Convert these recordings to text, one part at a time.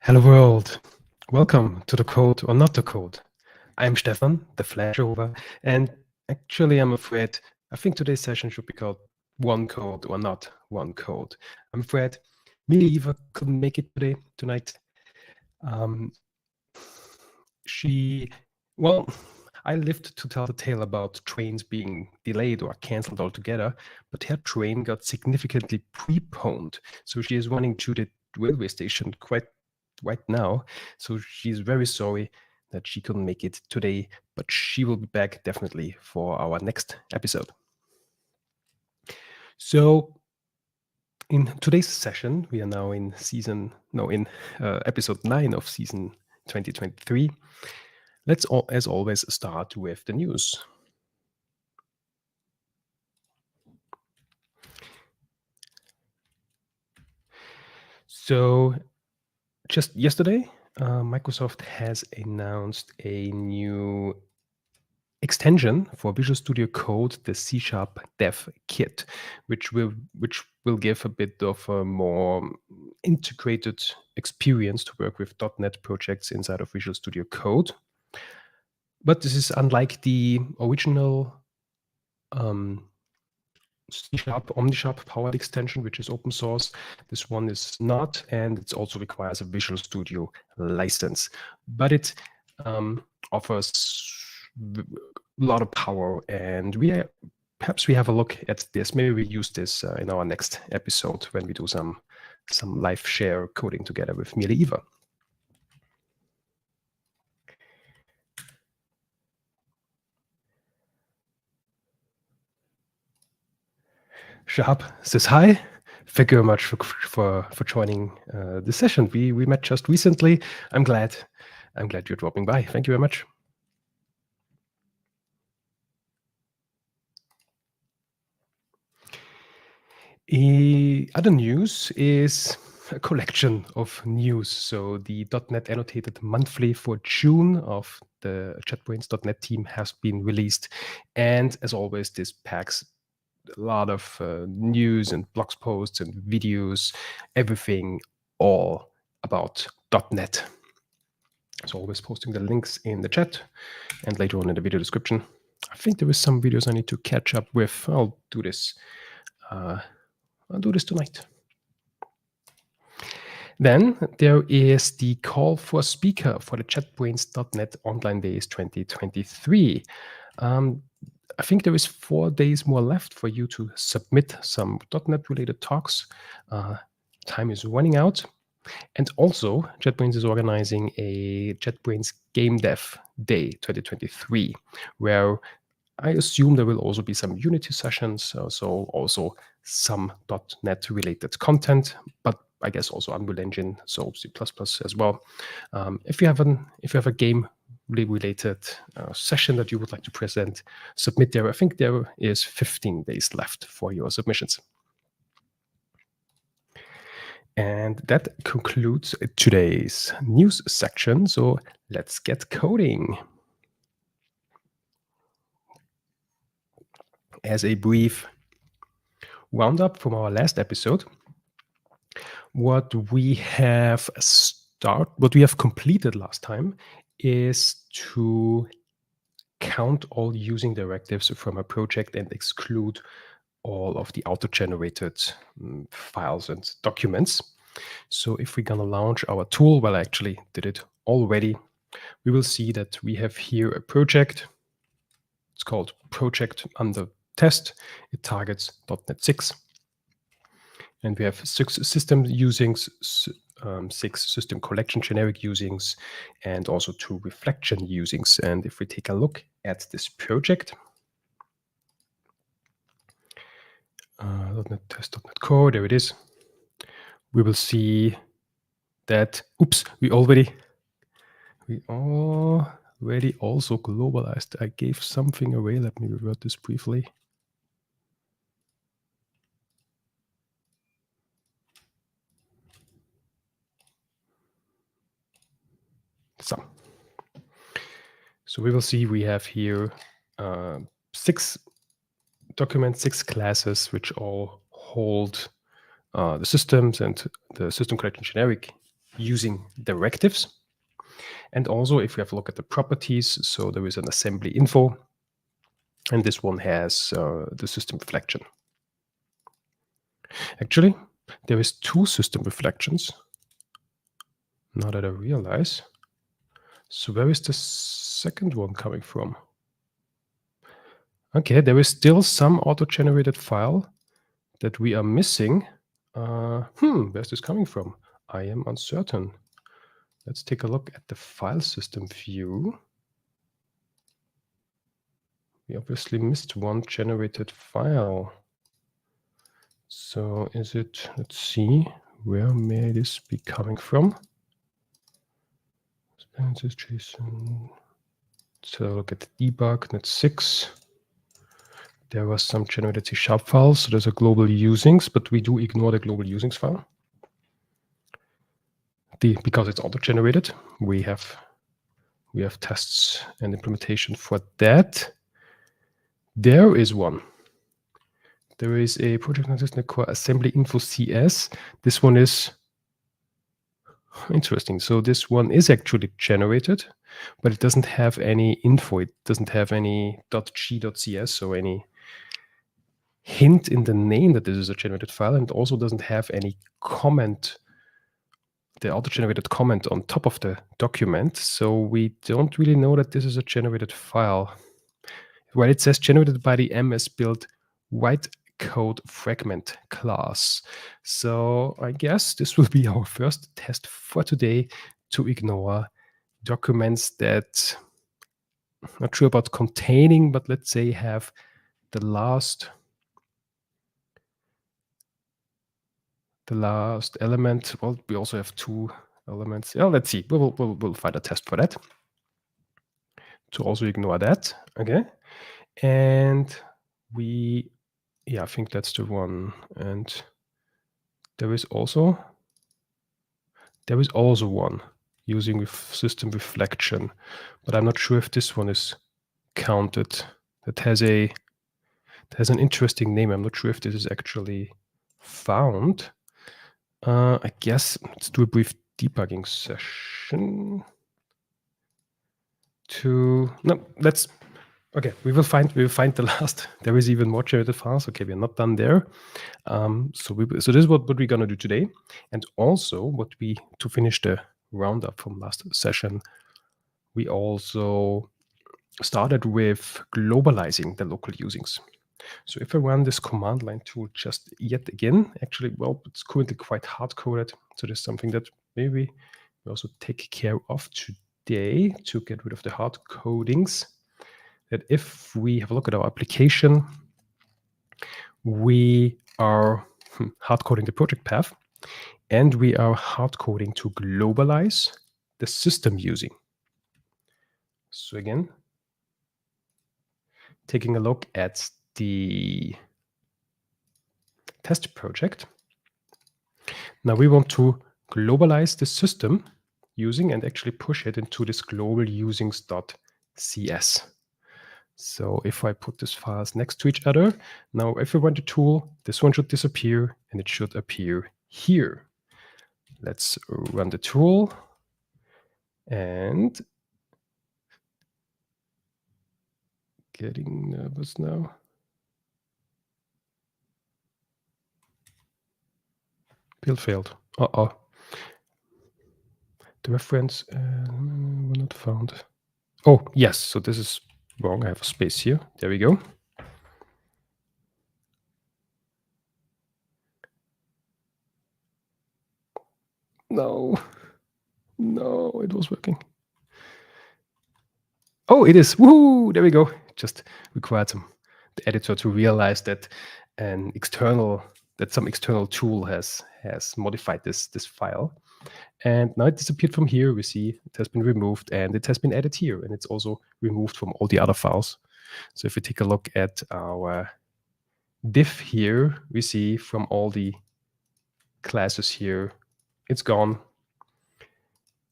Hello world, welcome to the Code or Not the Code. I'm Stefan, the flashover, and actually I'm afraid, I think today's session should be called One Code or Not One Code. I'm afraid Eva couldn't make it tonight. I lived to tell the tale about trains being delayed or cancelled altogether, but her train got significantly preponed. So she is running to the railway station quite right now. So she's very sorry that she couldn't make it today, but she will be back definitely for our next episode. So in today's session, we are now in episode 9 of season 2023. Let's, as always, start with the news. So just yesterday, Microsoft has announced a new extension for Visual Studio Code, the C# Dev Kit, which will give a bit of a more integrated experience to work with .NET projects inside of Visual Studio Code. But this is unlike the original C# OmniSharp powered extension, which is open source. This one is not, and it also requires a Visual Studio license. But it offers a lot of power, and perhaps we have a look at this. Maybe we use this in our next episode when we do some live share coding together with Eva. Shahab says hi. Thank you very much for joining the session. We met just recently. I'm glad you're dropping by. Thank you very much. Other news is a collection of news. So the .NET Annotated Monthly for June of the JetBrains.net team has been released. And as always, this packs a lot of news and blog posts and videos, everything all about .NET. So always posting the links in the chat and later on in the video description. I think there is some videos I need to catch up with. I'll do this. I'll do this tonight. Then there is the call for speaker for the JetBrains.net Online Days 2023. I think there is 4 days more left for you to submit some .NET related talks. Time is running out. And also, JetBrains is organizing a JetBrains Game Dev Day 2023, where I assume there will also be some Unity sessions, so also some .NET related content, but I guess also Unreal Engine, so C++ as well. If you have a game related session that you would like to present, submit there. I think there is 15 days left for your submissions. And that concludes today's news section. So let's get coding. As a brief roundup from our last episode, what we have completed last time is to count all using directives from a project and exclude all of the auto-generated files and documents. So if we're gonna launch our tool, well, I actually did it already, we will see that we have here a project. It's called project under test. It targets .NET 6. And we have 6 system usings, 6 system collection generic usings, and also 2 reflection usings. And if we take a look at this project, .NET test, .NET Core, there it is. We will see that, oops, we already also globalized. I gave something away. Let me revert this briefly. So we will see we have here 6 documents, 6 classes, which all hold the systems and the system collection generic using directives. And also, if we have a look at the properties, so there is an assembly info, and this one has the system reflection. Actually, there is two system reflections, now that I realize. So where is the second one coming from? Okay, there is still some auto-generated file that we are missing. Where's this coming from? I am uncertain. Let's take a look at the file system view. We obviously missed one generated file. So is it, let's see, where may this be coming from? JSON. Let's have a look at the debug, net 6. There was some generated C# files, so there's a global usings, but we do ignore the global usings file. Because it's auto-generated, we have tests and implementation for that. There is one. There is a project consistent core assembly info CS. This one is interesting. So this one is actually generated, but it doesn't have any info. It doesn't have any .g.cs, so any hint in the name that this is a generated file, and also doesn't have any comment, the auto-generated comment on top of the document. So we don't really know that this is a generated file. Well, it says generated by the MS-built white code fragment class. So I guess this will be our first test for today, to ignore documents that I'm not sure about containing, but let's say have the last element. Well, we also have two elements. Yeah, let's see. We'll find a test for that, to also ignore that. Okay. And I think that's the one. And there is also one using with system reflection, but I'm not sure if this one is counted. That has an interesting name. I'm not sure if this is actually found. I guess let's do a brief debugging session. Okay, we will find the last. There is even more generated files. Okay, we're not done there. So this is what we're gonna do today, and also to finish the roundup from last session, we also started with globalizing the local usings. So if I run this command line tool just yet again, actually, well, it's currently quite hard coded. So there's something that maybe we also take care of today to get rid of the hard codings. That if we have a look at our application, we are hard coding the project path, and we are hard coding to globalize the system using. So again, taking a look at the test project. Now we want to globalize the system using and actually push it into this global usings.cs. So if I put these files next to each other, now if I run the tool, this one should disappear and it should appear here. Let's run the tool, and getting nervous now. Build failed. Uh-oh. The reference were not found. Oh, yes. So this is wrong. I have a space here. There we go. No, it was working. Oh, it is. Woohoo! There we go. Just required the editor to realize that some external tool has modified this file. And now it disappeared from here. We see it has been removed, and it has been added here, and it's also removed from all the other files. So if we take a look at our diff here, we see from all the classes here, it's gone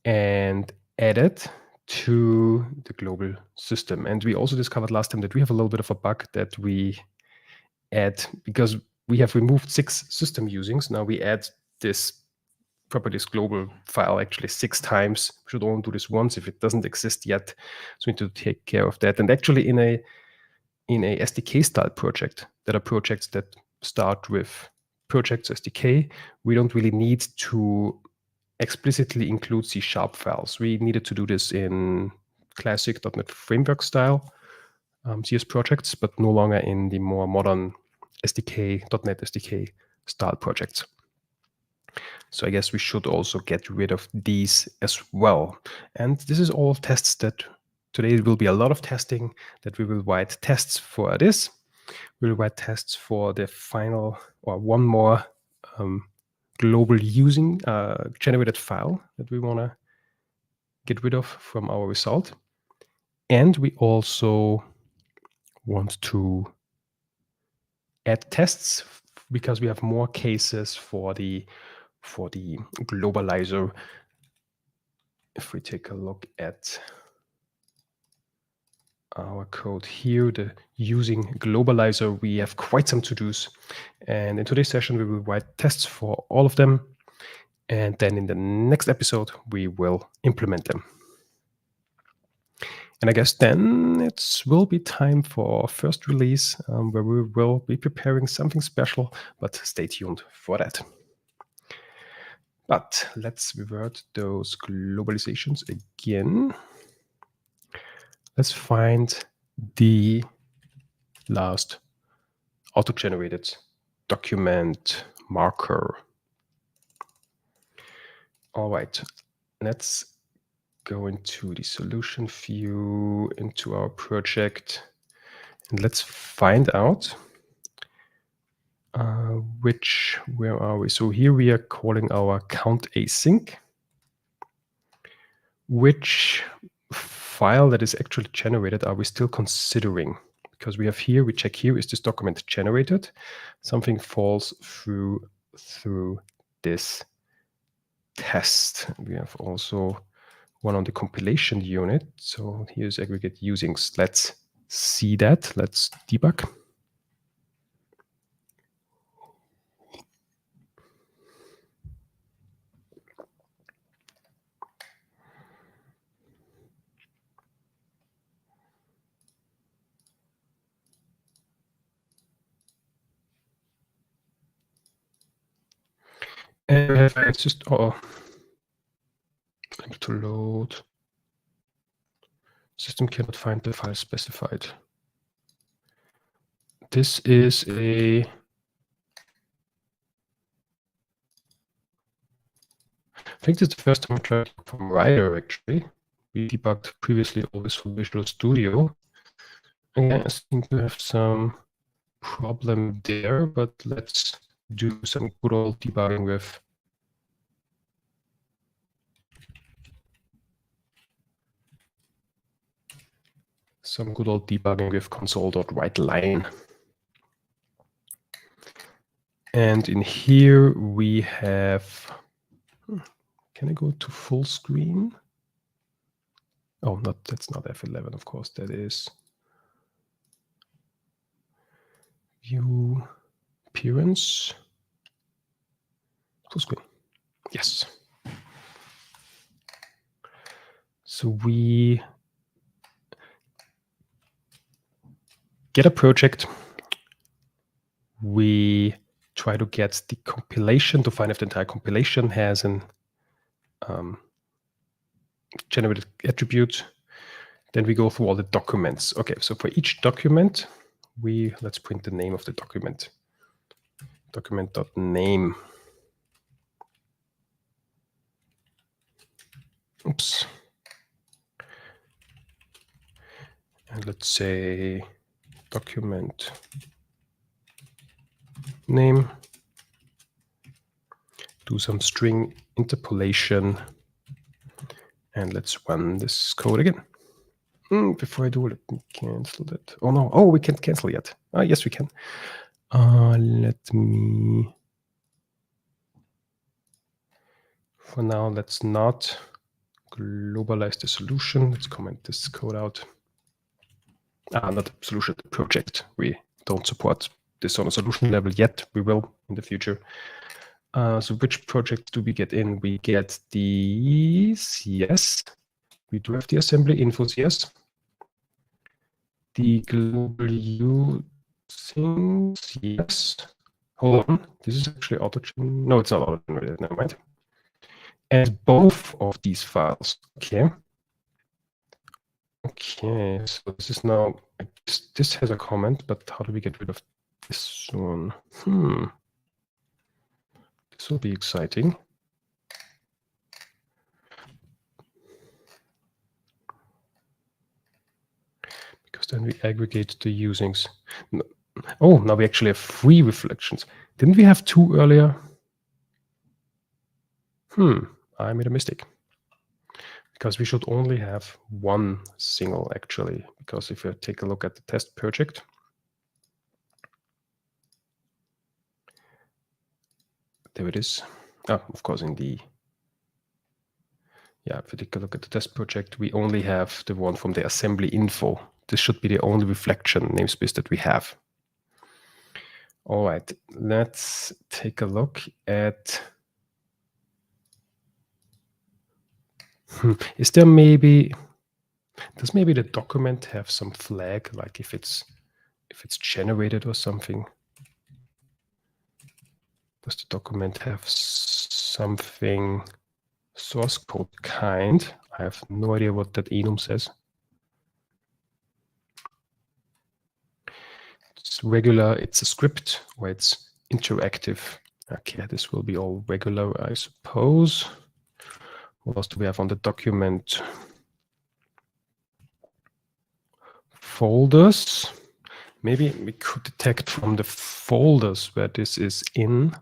and added to the global system. And we also discovered last time that we have a little bit of a bug that we add, because we have removed 6 system usings. Now we add this properties global file actually 6 times. We should only do this once if it doesn't exist yet. So we need to take care of that. And actually in a SDK style project, that are projects that start with projects SDK, we don't really need to explicitly include C# files. We needed to do this in classic .NET Framework style CS projects, but no longer in the more modern SDK, .NET SDK style projects. So I guess we should also get rid of these as well. And this is all tests that today will be a lot of testing that we will write tests for this. We'll write tests for the final or one more global using generated file that we want to get rid of from our result. And we also want to add tests because we have more cases for the globalizer. If we take a look at our code here, the using globalizer, we have quite some to-dos. And in today's session, we will write tests for all of them. And then in the next episode, we will implement them. And I guess then it will be time for our first release, where we will be preparing something special, but stay tuned for that. But let's revert those globalizations again. Let's find the last auto-generated document marker. All right, let's go into the solution view, into our project, and let's find out where are we? So here we are calling our count async. Which file that is actually generated are we still considering? Because we have here, we check here, is this document generated? Something falls through this test. We have also one on the compilation unit. So here's aggregate usings. Let's see that. Let's debug. And it's just able to load. System cannot find the file specified. This is I think this is the first time I tried from Rider actually. We debugged previously always from Visual Studio. Again, I seem to have some problem there, but let's do some good old debugging with console.writeLine. And in here we have, can I go to full screen? Oh, that's not F11, of course, that is view appearance, full screen, yes. So we get a project, we try to get the compilation to find if the entire compilation has an generated attribute. Then we go through all the documents. Okay, so for each document, let's print the name of the document. Document.name. Oops. And let's say document name. Do some string interpolation. And let's run this code again. Before I do, let me cancel that. Oh no, oh, we can't cancel yet. Yes, we can. Let me, for now, let's not globalize the solution. Let's comment this code out. Not the solution, the project. We don't support this on a solution level yet. We will in the future. So which projects do we get in? We get these, yes. We do have the assembly infos, yes. The global U things, yes. Hold on, this is actually auto-gen. No, it's not auto-generated, never mind. And both of these files, okay. Okay, so this is now, this has a comment, but how do we get rid of this one? This will be exciting. Because then we aggregate the usings. Oh, now we actually have 3 reflections. Didn't we have 2 earlier? I made a mistake. Because we should only have 1 single, actually. Because if you take a look at the test project, there it is. Of course, in the, if you take a look at the test project, we only have the one from the assembly info. This should be the only reflection namespace that we have. All right, let's take a look at. Is there maybe, does maybe the document have some flag, like if it's generated or something? Does the document have something source code kind? I have no idea what that enum says. It's regular, it's a script, or it's interactive. Okay, this will be all regular, I suppose. What else do we have on the document? Folders. Maybe we could detect from the folders where this is in,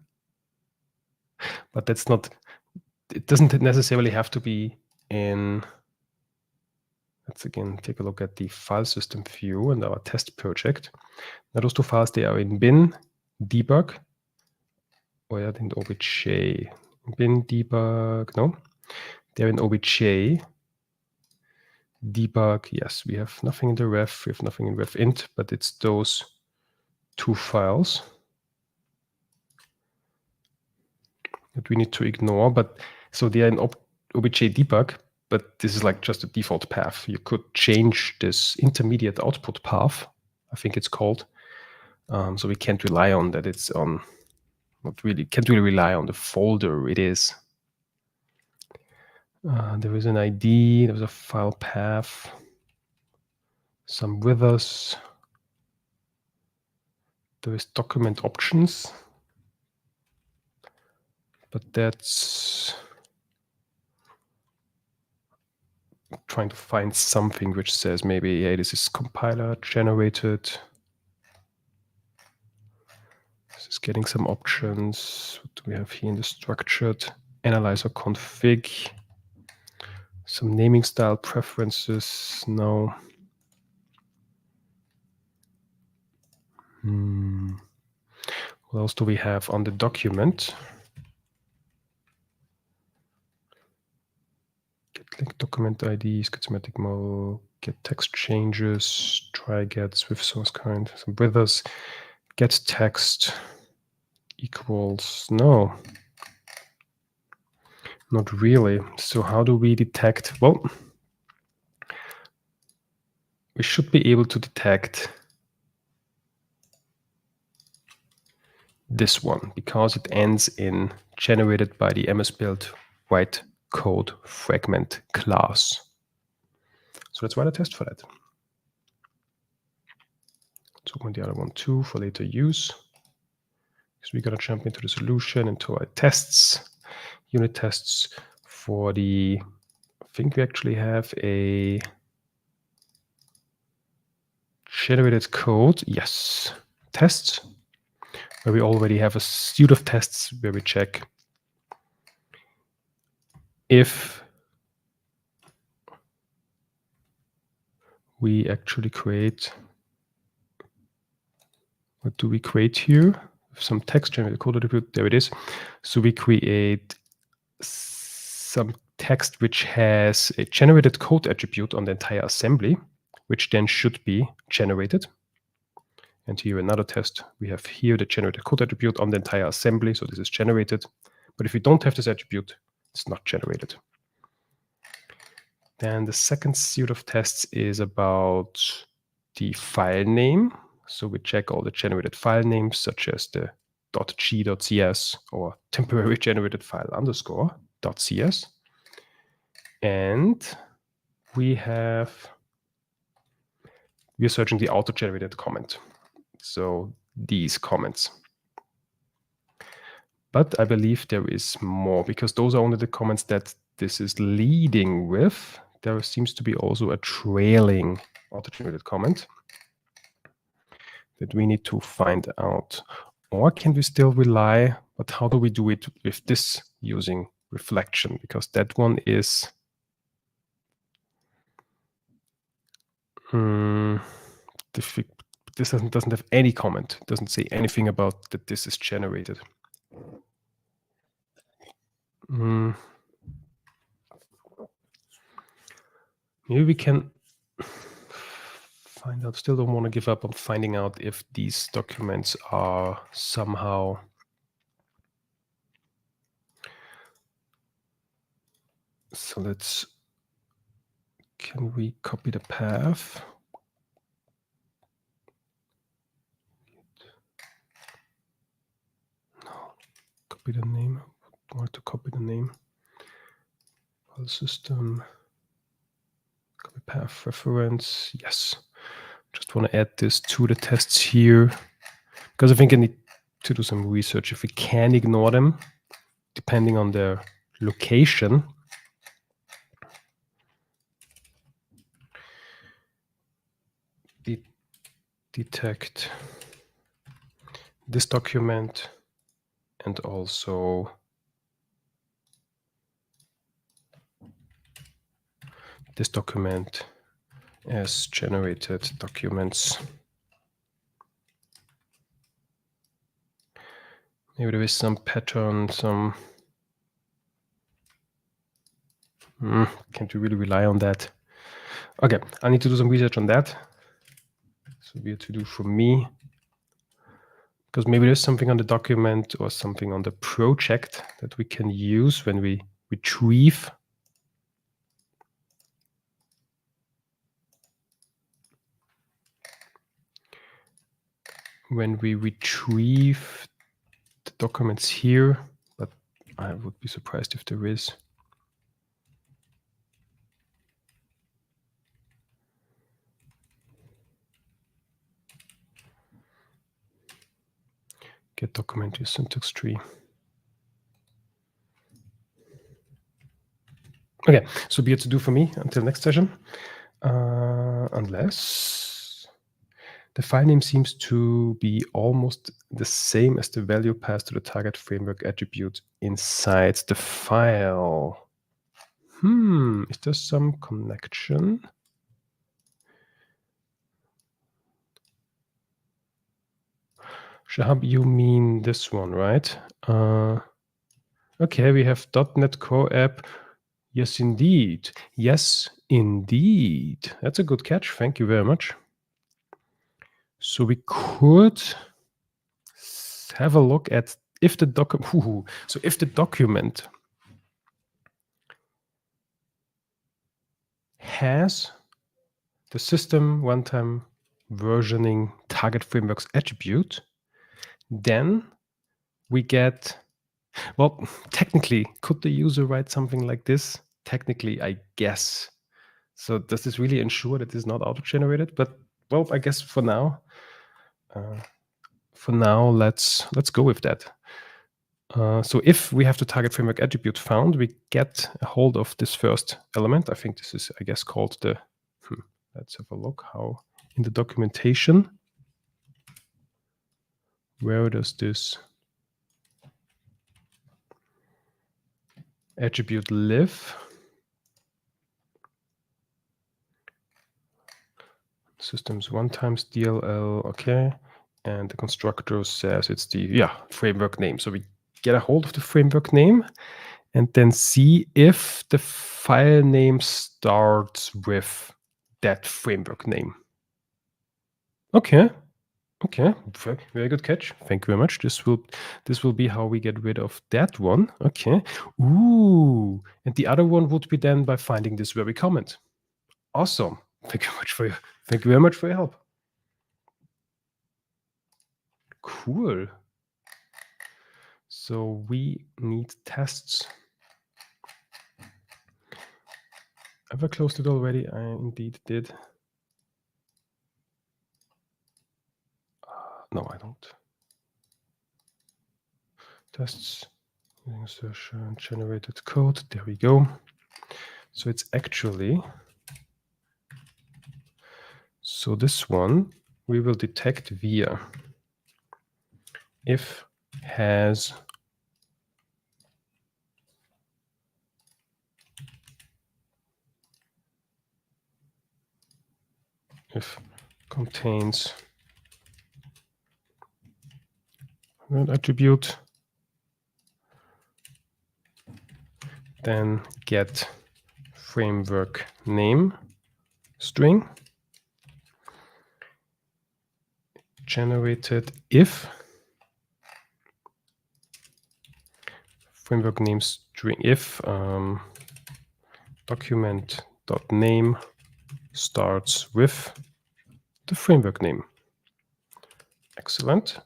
but that's not, it doesn't necessarily have to be in. Let's again take a look at the file system view and our test project. Now those 2 files, they are in bin, debug, or in obj. Bin, debug, no. They're in obj. Debug, yes, we have nothing in the ref, we have nothing in ref int, but it's those 2 files that we need to ignore. But so they are in obj debug, but this is like just a default path. You could change this intermediate output path, I think it's called. So we can't rely on that. It's on, can't really rely on the folder it is. There is an ID, there's a file path, some withers. There is document options, but that's trying to find something which says maybe, hey, this is compiler generated. This is getting some options. What do we have here in the structured analyzer config? Some naming style preferences. No. What else do we have on the document? Get link document IDs, get semantic model, get text changes, try get Swift source kind, some withers, get text equals, no. Not really. So how do we detect? Well, we should be able to detect this one because it ends in generated by the MS-build write code fragment class. So let's write a test for that. Let's open the other one too for later use. So we're going to jump into the solution, into our tests, unit tests for the, I think we actually have a generated code. Yes, tests, where we already have a suite of tests where we check if we actually create, what do we create here? Some text generated code attribute, there it is. So we create some text which has a generated code attribute on the entire assembly, which then should be generated. And here another test. We have here the generated code attribute on the entire assembly. So this is generated. But if we don't have this attribute, it's not generated. Then the second suite of tests is about the file name. So we check all the generated file names, such as the .g.cs or temporary generated file underscore .cs. And we are searching the auto-generated comment. So these comments. But I believe there is more, because those are only the comments that this is leading with. There seems to be also a trailing auto-generated comment that we need to find out. Or can we still rely, but how do we do it with this using reflection? Because that one is this doesn't have any comment. It doesn't say anything about that this is generated. Maybe we can find out. Still don't want to give up on finding out if these documents are somehow so can we copy the path? No, copy the name. I want to copy the name. File system. Copy path reference. Yes. Just want to add this to the tests here, because I think I need to do some research if we can ignore them, depending on their location. Detect this document and also this document as generated documents. Maybe there is some pattern, some can't you really rely on that? Okay, I need to do some research on that. So we have to do for me, because maybe there's something on the document or something on the project that we can use when we retrieve. When we retrieve the documents here, but I would be surprised if there is. Get document to syntax tree. Okay, so be it to do for me until next session, unless the file name seems to be almost the same as the value passed to the target framework attribute inside the file. Is there some connection? Shahab, you mean this one, right? Okay, we have .NET Core app. Yes, indeed. Yes, indeed. That's a good catch. Thank you very much. So we could have a look at if the document. So if the document has the system runtime versioning target frameworks attribute, then we get, well, technically, could the user write something like this? Technically, I guess. So does this really ensure that it's not auto-generated? But well, I guess for now, let's go with that. So if we have the target framework attribute found, we get a hold of this first element. I think this is, I guess, called the, let's have a look how in the documentation, where does this attribute live? Systems one times DLL, okay. And the constructor says it's the framework name. So we get a hold of the framework name and then see if the file name starts with that framework name. Okay. Okay, very good catch. Thank you very much. This will be how we get rid of that one. Okay. Ooh, and the other one would be then by finding this very comment. Awesome. Thank you very much for your help. Cool. So we need tests. Have I closed it already? I indeed did. No, I don't. Tests, insertion, generated code. There we go. So it's actually, so this one we will detect via if has if contains an attribute, then get framework name string generated if framework name string if document.name starts with the framework name. Excellent.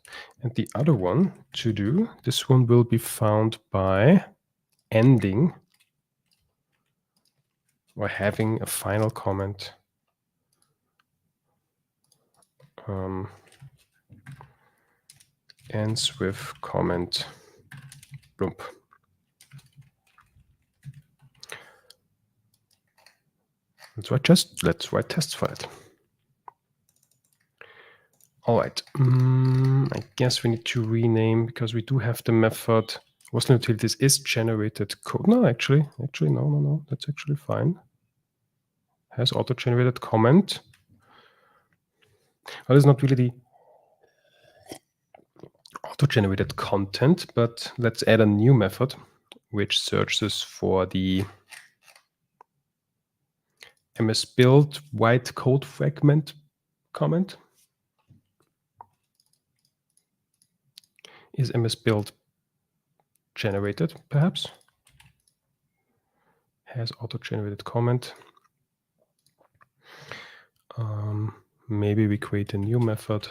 And the other one to do, this one will be found by ending or having a final comment ends with comment blump. Let's write tests for it. All right. I guess we need to rename because we do have the method wasn't utilities is generated code. No, actually, no. That's actually fine. Has auto-generated comment. Well, it's not really the auto-generated content, but let's add a new method which searches for the MS-build white code fragment comment. Is MS-build generated, perhaps? Has auto-generated comment. Maybe we create a new method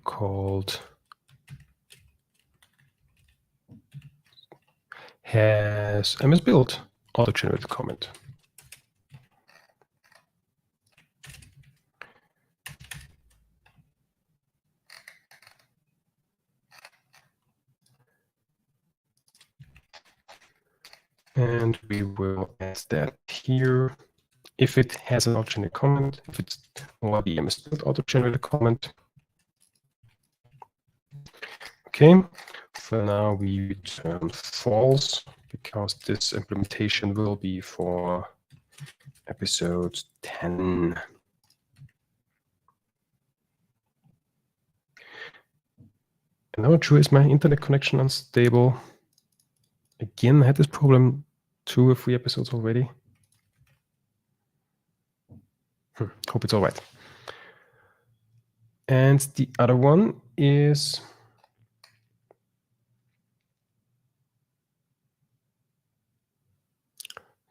called has MS-build auto-generated comment. And we will add that here. If it has an auto-generated comment, if it's or the MS-build auto-generated comment. Okay, for now we return false because this implementation will be for episode 10. And I'm not sure, is my internet connection unstable? Again, I had this problem 2 or 3 episodes already. Hope it's all right. And the other one is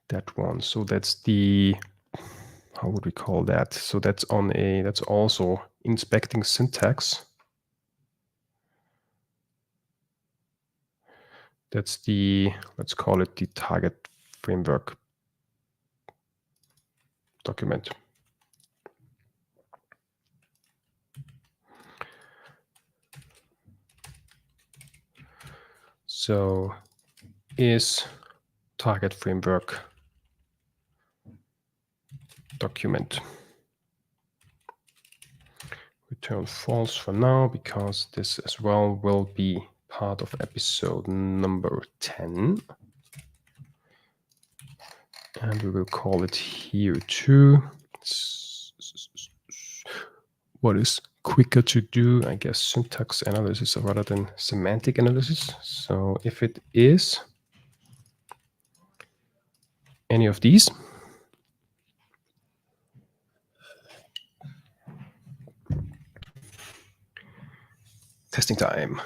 that one. So that's the, how would we call that? So that's on a, that's also inspecting syntax. That's the, let's call it the target framework document. So is target framework document. Return false for now because this as well will be part of episode number 10. And we will call it here too. What is quicker to do? I guess syntax analysis rather than semantic analysis. So if it is any of these, Testing time.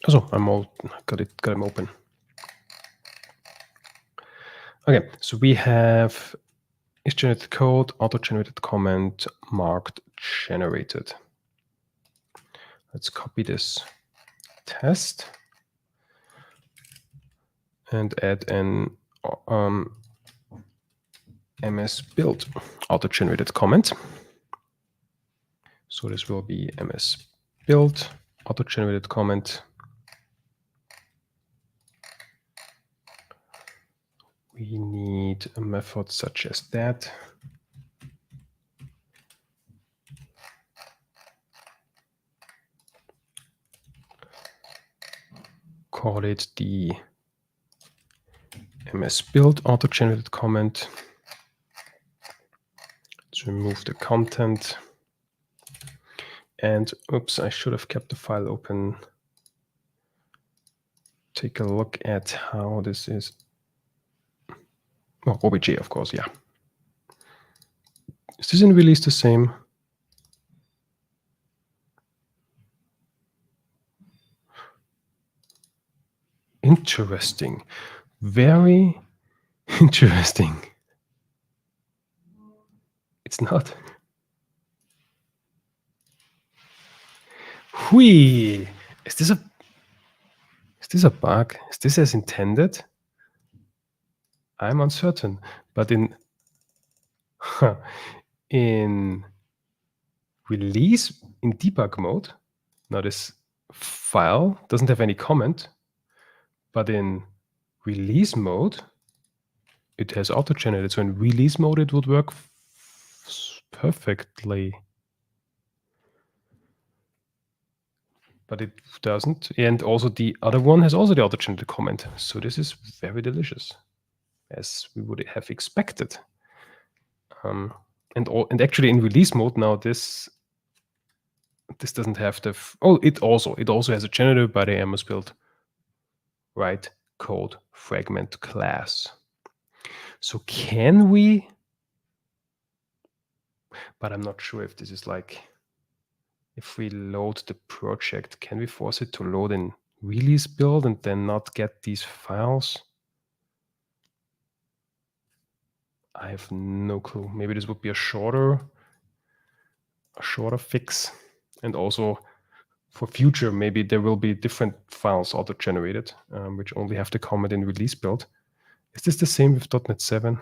Also, I'm all got him open. Okay, so we have is generated code, auto-generated comment, marked generated. Let's copy this test and add an ms build auto-generated comment. So this will be ms build auto-generated comment. We need a method such as that. Call it the ms build auto-generated comment. Let's remove the content. And oops, I should have kept the file open. Take a look at how this is. Oh, OBJ, of course, yeah. Is this in release the same? Interesting. Very interesting. It's not. Hui! Is this a bug? Is this as intended? I'm uncertain. But in release, in debug mode, now this file doesn't have any comment, but in release mode, it has auto-generated. So in release mode, it would work perfectly. But it doesn't. And also the other one has also the auto-generated comment. So this is very delicious, as we would have expected. And actually in release mode now, this doesn't have the. It also has a generator by the ms build write code fragment class. So can we? But I'm not sure if this is like. If we load the project, can we force it to load in release build and then not get these files? I have no clue. Maybe this would be a shorter fix. And also for future, maybe there will be different files auto-generated, which only have the comment in release build. Is this the same with .NET 7?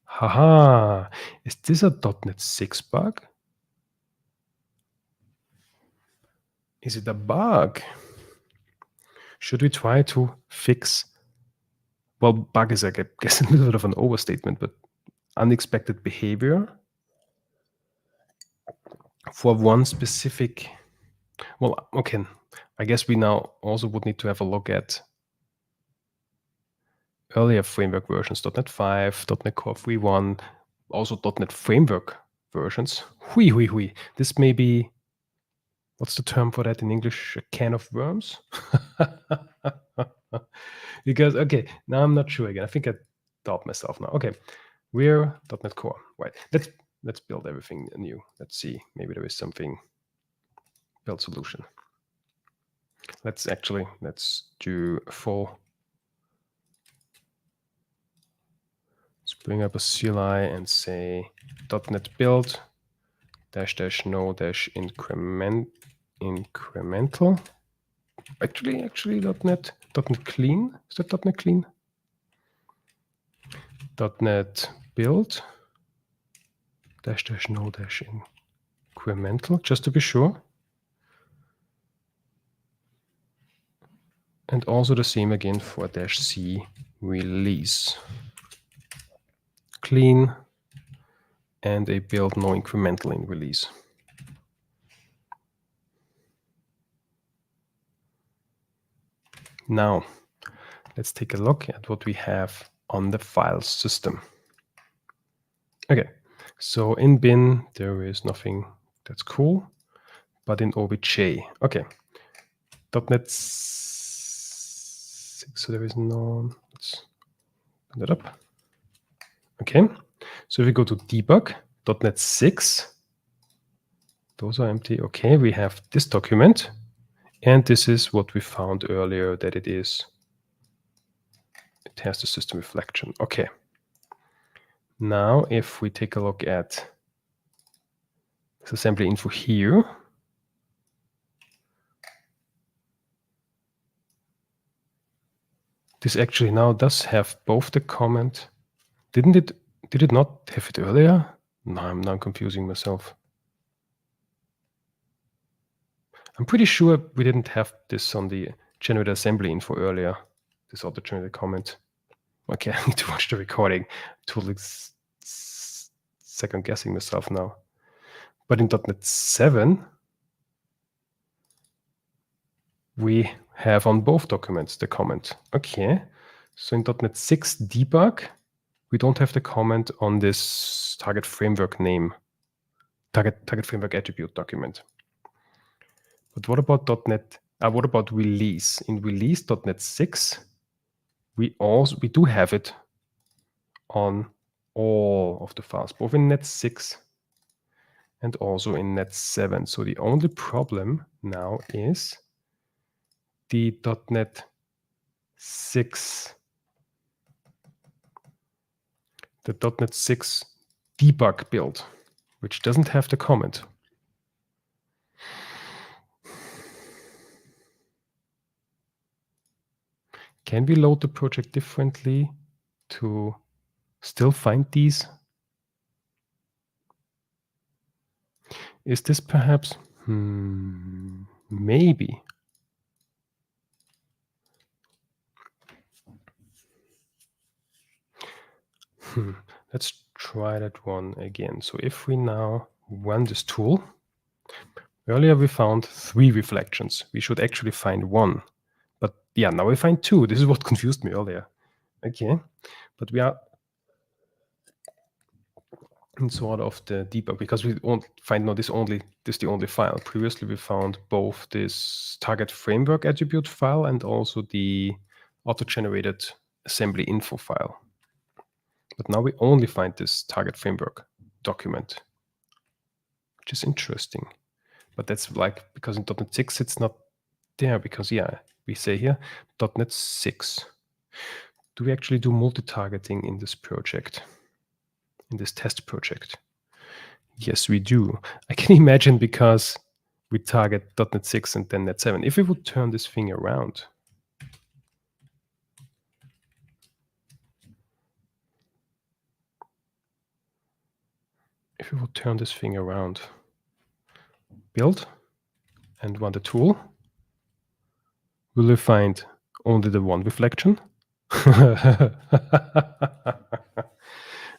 Haha, is this a .NET 6 bug? Is it a bug? Should we try to fix? Well, bug is, I guess, a little bit of an overstatement, but unexpected behavior for one specific. Well, okay, I guess we now also would need to have a look at earlier framework versions, .NET 5, .NET Core 3.1, also .NET Framework versions. Hui. This may be, what's the term for that in English? A can of worms? Because, okay, now I'm not sure again. I think I doubt myself now. Okay, we're .NET Core, right? Let's build everything anew. Let's see, maybe there is something, build solution. Let's do a full. Let's bring up a CLI and say .NET build -- no - incremental. Actually .NET clean. Is that .NET clean? .NET build -- no - incremental, just to be sure. And also the same again for -c release. Clean and a build no incremental in release. Now, let's take a look at what we have on the file system. Okay, so in bin, there is nothing that's cool, but in OBJ, okay. .NET 6, so there is no, let's open that up. Okay, So if we go to debug, .NET 6, those are empty. Okay, we have this document, and this is what we found earlier that it is. It has the system reflection. Okay. Now, if we take a look at this assembly info here, this actually now does have both the comment. Did it not have it earlier? No, I'm now confusing myself. I'm pretty sure we didn't have this on the generate assembly info earlier, this auto-generated comment. Okay, I need to watch the recording. Totally second guessing myself now. But in .NET 7, we have on both documents the comment. Okay, so in .NET 6 debug, we don't have the comment on this target framework name, target framework attribute document. But what about .NET? What about release? In release.NET 6, we do have it on all of the files, both in .NET 6 and also in .NET 7. So the only problem now is the .NET 6, the .NET 6 debug build, which doesn't have the comment. Can we load the project differently to still find these? Is this perhaps? Maybe. Let's try that one again. So if we now run this tool, earlier we found 3 reflections. We should actually find 1. But yeah, now we find 2. This is what confused me earlier. Okay, but we are in sort of the debug because we won't find now this is the only file. Previously we found both this target framework attribute file and also the auto-generated assembly info file. But now we only find this target framework document, which is interesting. But that's like, because in .NET 6 it's not there, because yeah, we say here .NET 6. Do we actually do multi-targeting in this project, in this test project? Yes, we do. I can imagine because we target .NET 6 and then .NET 7. If we would turn this thing around, build and run the tool, will we find only the one reflection?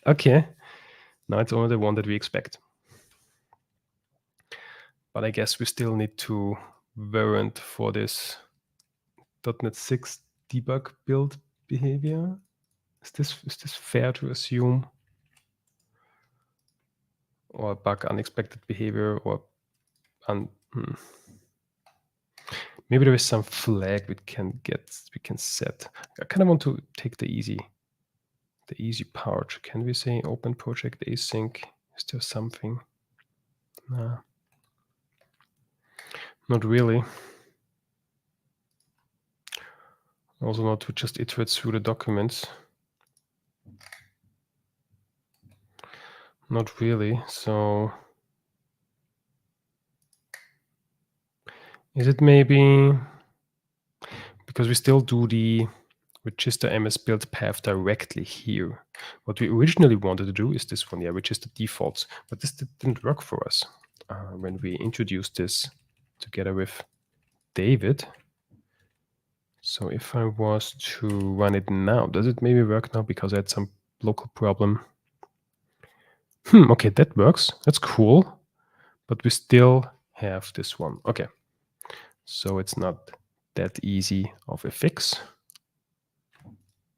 Okay, now it's only the one that we expect. But I guess we still need to warrant for this .NET 6 debug build behavior. Is this fair to assume? Or bug unexpected behavior, or maybe there is some flag we can set. I kind of want to take the easy part. Can we say open project async? Is there something? Nah, not really. Also not to just iterate through the documents. Not really. So is it maybe because we still do the register ms build path directly here? What we originally wanted to do is this one, yeah, which is the defaults. But this didn't work for us when we introduced this together with David. So if I was to run it now, does it maybe work now because I had some local problem? Okay, that works. That's cool. But we still have this one. Okay. So it's not that easy of a fix.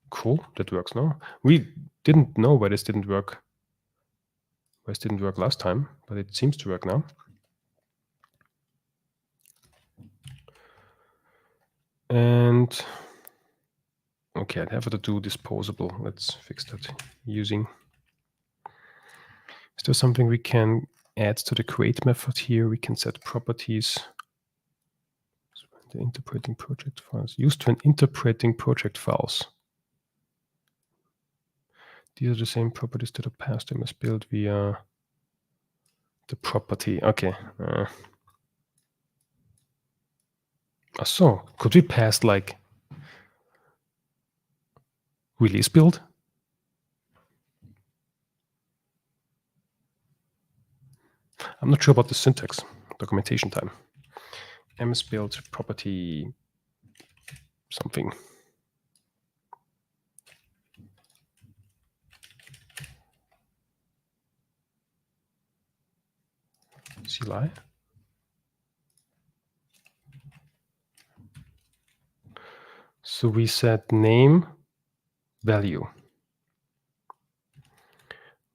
Cool, that works now. We didn't know why this didn't work. Why this didn't work last time, but it seems to work now. And okay, I'd have to do disposable. Let's fix that using Is there something we can add to the create method here? We can set properties. The interpreting project files. Used when interpreting project files. These are the same properties that are passed. They must build via the property. Okay. So could we pass like release build? I'm not sure about the syntax. Documentation time. ms build property something. CLI. So we set name value.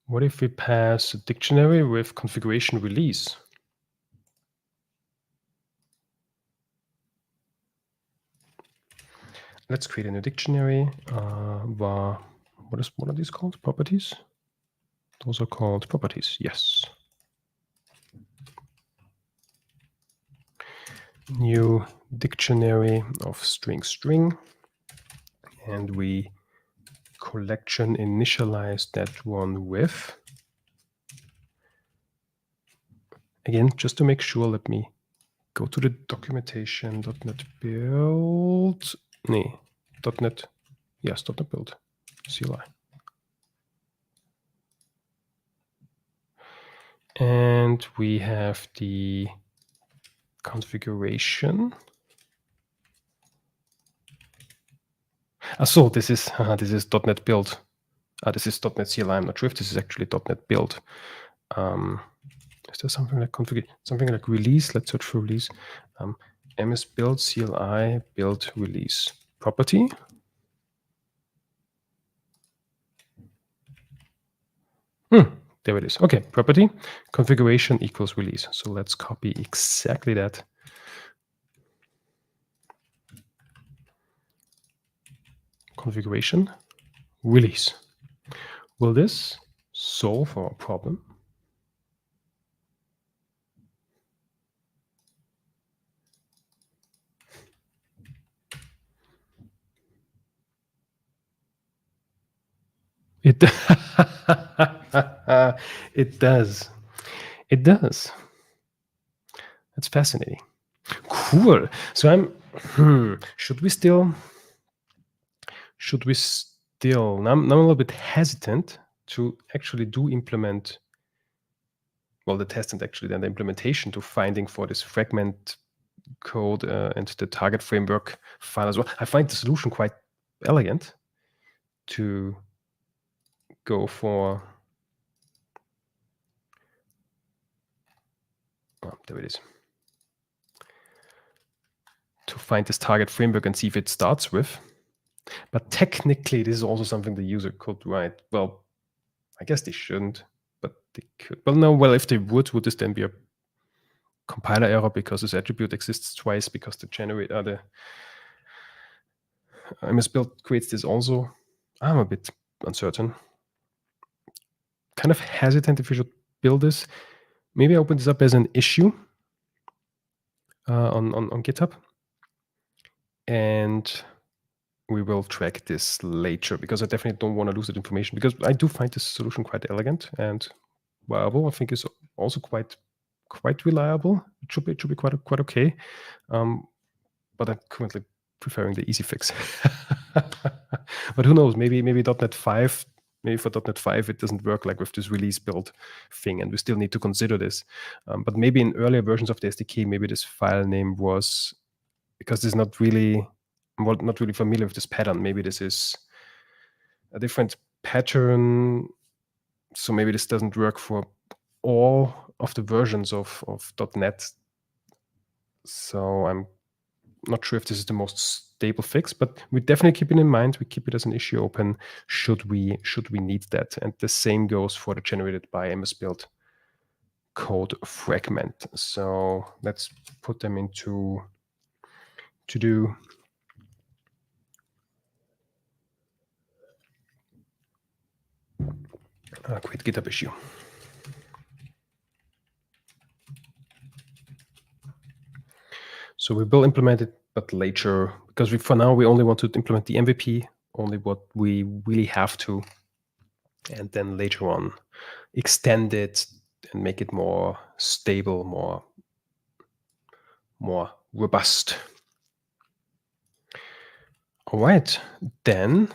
What if we pass a dictionary with configuration release? Let's create a new dictionary. What are these called? Properties? Those are called properties. Yes. New dictionary of string, and we collection initialize that one with, again, just to make sure, let me go to the documentation, .NET build, .NET, yes, .NET build, CLI. And we have the configuration. So this is .NET build. This is .NET CLI. I'm not sure if this is actually .NET build. Is there something like configure, something like release? Let's search for release. ms build CLI build release property. There it is. Okay, property configuration equals release. So let's copy exactly that. Configuration release. Will this solve our problem? It it does. It does. That's fascinating. Cool. So should we still now I'm a little bit hesitant to actually implement, well, the test and actually then the implementation to finding for this fragment code and the target framework file as well. I find the solution quite elegant to go for, there it is, to find this target framework and see if it starts with. But technically, this is also something the user could write. Well, I guess they shouldn't, but they could. Well, no, well, if they would this then be a compiler error because this attribute exists twice because the generate the MS build creates this also? I'm a bit uncertain. Kind of hesitant if we should build this. Maybe I open this up as an issue on GitHub, and we will track this later because I definitely don't want to lose that information, because I do find this solution quite elegant and viable. I think it's also quite reliable. It should be quite okay. But I'm currently preferring the easy fix. But who knows? Maybe .NET 5. Maybe for .NET 5 it doesn't work like with this release build thing, and we still need to consider this. But maybe in earlier versions of the SDK, maybe this file name was, because this is not really, I'm not really familiar with this pattern. Maybe this is a different pattern. So maybe this doesn't work for all of the versions of .NET. So I'm not sure if this is the most stable fix, but we definitely keep it in mind. We keep it as an issue open should we need that. And the same goes for the generated by MS build code fragment. So let's put them into to do. Create GitHub issue. So we will implement it, but later, because for now we only want to implement the MVP, only what we really have to, and then later on extend it and make it more stable, more robust. All right, then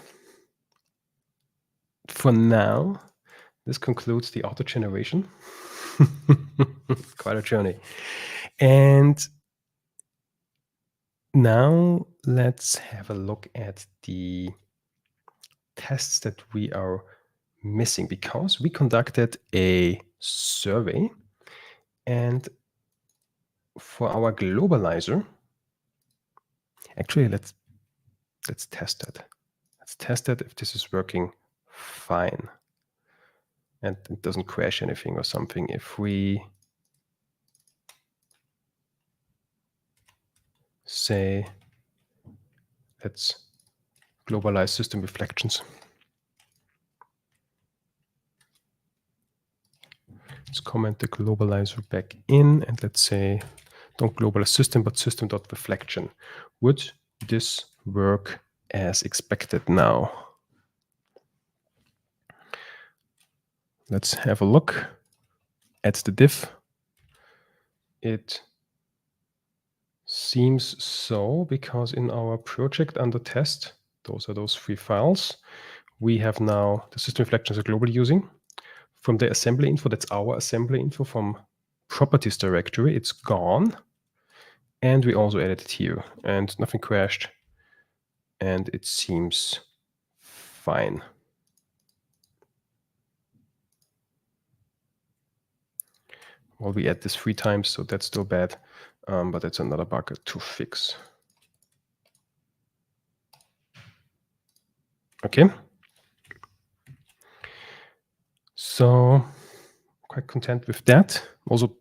for now, this concludes the auto generation. Quite a journey. And now let's have a look at the tests that we are missing, because we conducted a survey, and for our globalizer, actually let's test it. Let's test it if this is working fine and it doesn't crash anything or something. If we say, let's globalize system reflections. Let's comment the globalizer back in, and let's say, don't globalize system, but system.reflection. Would this work as expected now? Let's have a look at the diff. It seems so, because in our project under test, those are those 3 files, we have now the system reflections are globally using. From the assembly info, that's our assembly info from properties directory, it's gone. And we also added it here, and nothing crashed, and it seems fine. Well, we add this 3 times, so that's still bad, but that's another bug to fix. Okay. So quite content with that. Also,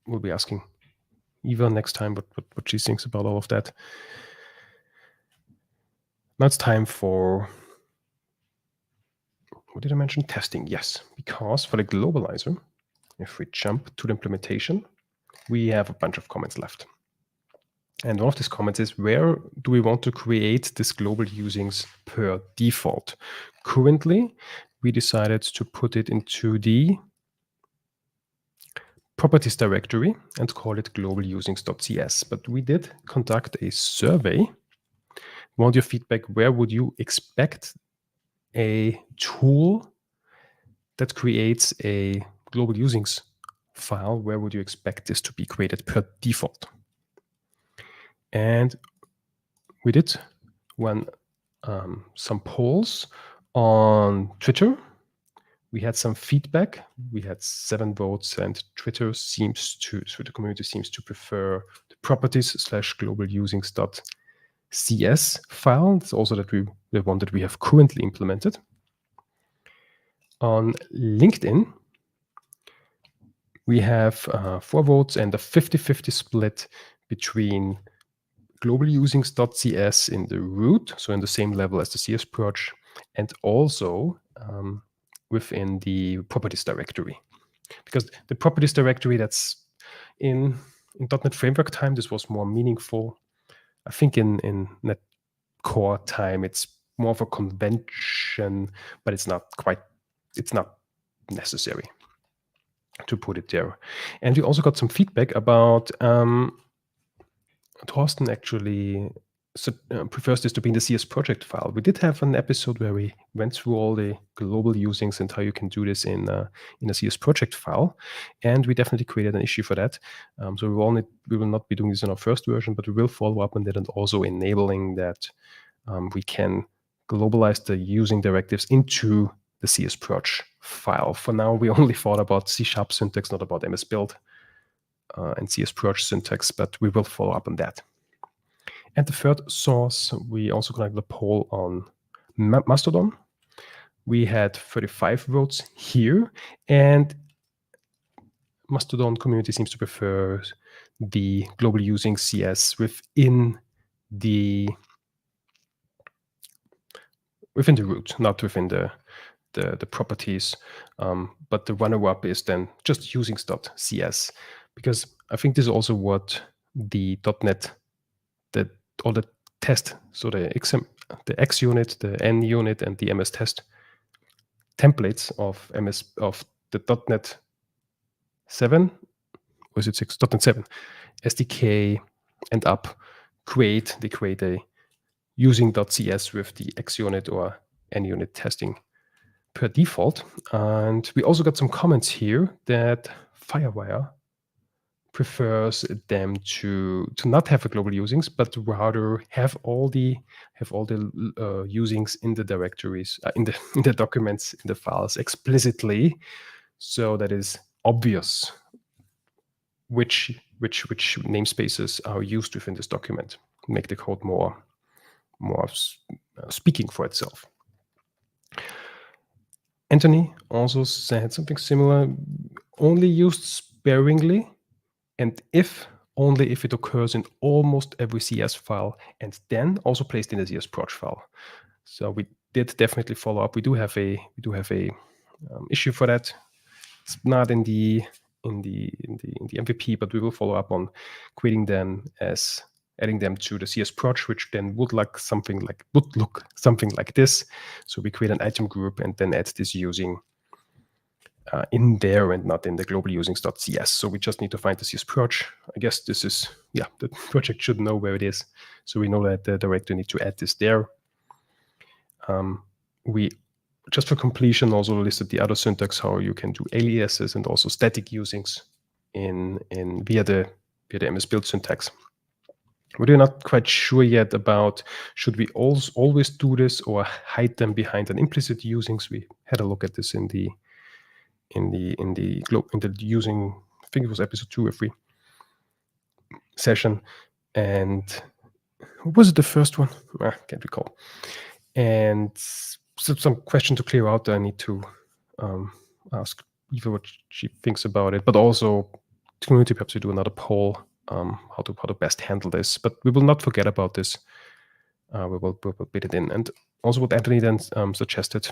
we'll be asking Eva next time what she thinks about all of that. Now it's time for, what did I mention? Testing, yes. Because for the globalizer, if we jump to the implementation, we have a bunch of comments left. And one of these comments is, where do we want to create this global usings per default? Currently, we decided to put it into the properties directory and call it globalusings.cs. But we did conduct a survey. We want your feedback. Where would you expect a tool that creates a global usings file? Where would you expect this to be created per default? And we did run some polls on Twitter. We had some feedback. We had 7 votes, and Twitter seems to, so the community seems to prefer the properties/globalusings.cs file. It's also the one that we have currently implemented. On LinkedIn, we have 4 votes and a 50-50 split between globalusings.cs in the root, so in the same level as the CS proj, and also within the properties directory. Because the properties directory, that's in .NET Framework time, this was more meaningful. I think in .NET Core time, it's more of a convention, but it's not necessary to put it there. And we also got some feedback about Thorsten actually prefers this to be in the CS project file. We did have an episode where we went through all the global usings and how you can do this in a CS project file, and we definitely created an issue for that. So we will not be doing this in our first version, but we will follow up on that and also enabling that we can globalize the using directives into the CS proj file. For now, we only thought about C# syntax, not about MS build and CS proj syntax, but we will follow up on that. And the third source, we also conducted a poll on Mastodon. We had 35 votes here, and Mastodon community seems to prefer the global using CS within the root, not within the properties, but the runner-up is then just usings.cs, because I think this is also what the .NET all the test, so the X unit, the N unit, and the MS test templates of the .NET 7, or is it 6? .NET 7 SDK and up they create a using.cs with the X unit or N unit testing per default. And we also got some comments here that Firewire prefers them to not have a global usings, but rather have all the usings in the directories, in the documents, in the files explicitly, so that is obvious which namespaces are used within this document. Make the code more speaking for itself. Anthony also said something similar: only used sparingly, and only if it occurs in almost every CS file, and then also placed in a CS proj file. So we did definitely follow up. We do have a issue for that. It's not in the MVP, but we will follow up on creating them as adding them to the CS proj, which then would look something like this. So we create an item group and then add this using in there and not in the global usings.cs. So we just need to find the CS proj. I guess this is, the project should know where it is. So we know that the director needs to add this there. We, just for completion, also listed the other syntax, how you can do aliases and also static usings via the MS build syntax. We're not quite sure yet about should we always do this or hide them behind an implicit usings. We had a look at this in the using, I think it was episode 2 or 3 session. And was it the first one? I can't recall. And so some question to clear out. I need to ask Eva what she thinks about it, but also the community, perhaps we do another poll how to best handle this. But we will not forget about this. We will bid it in. And also what Anthony then suggested,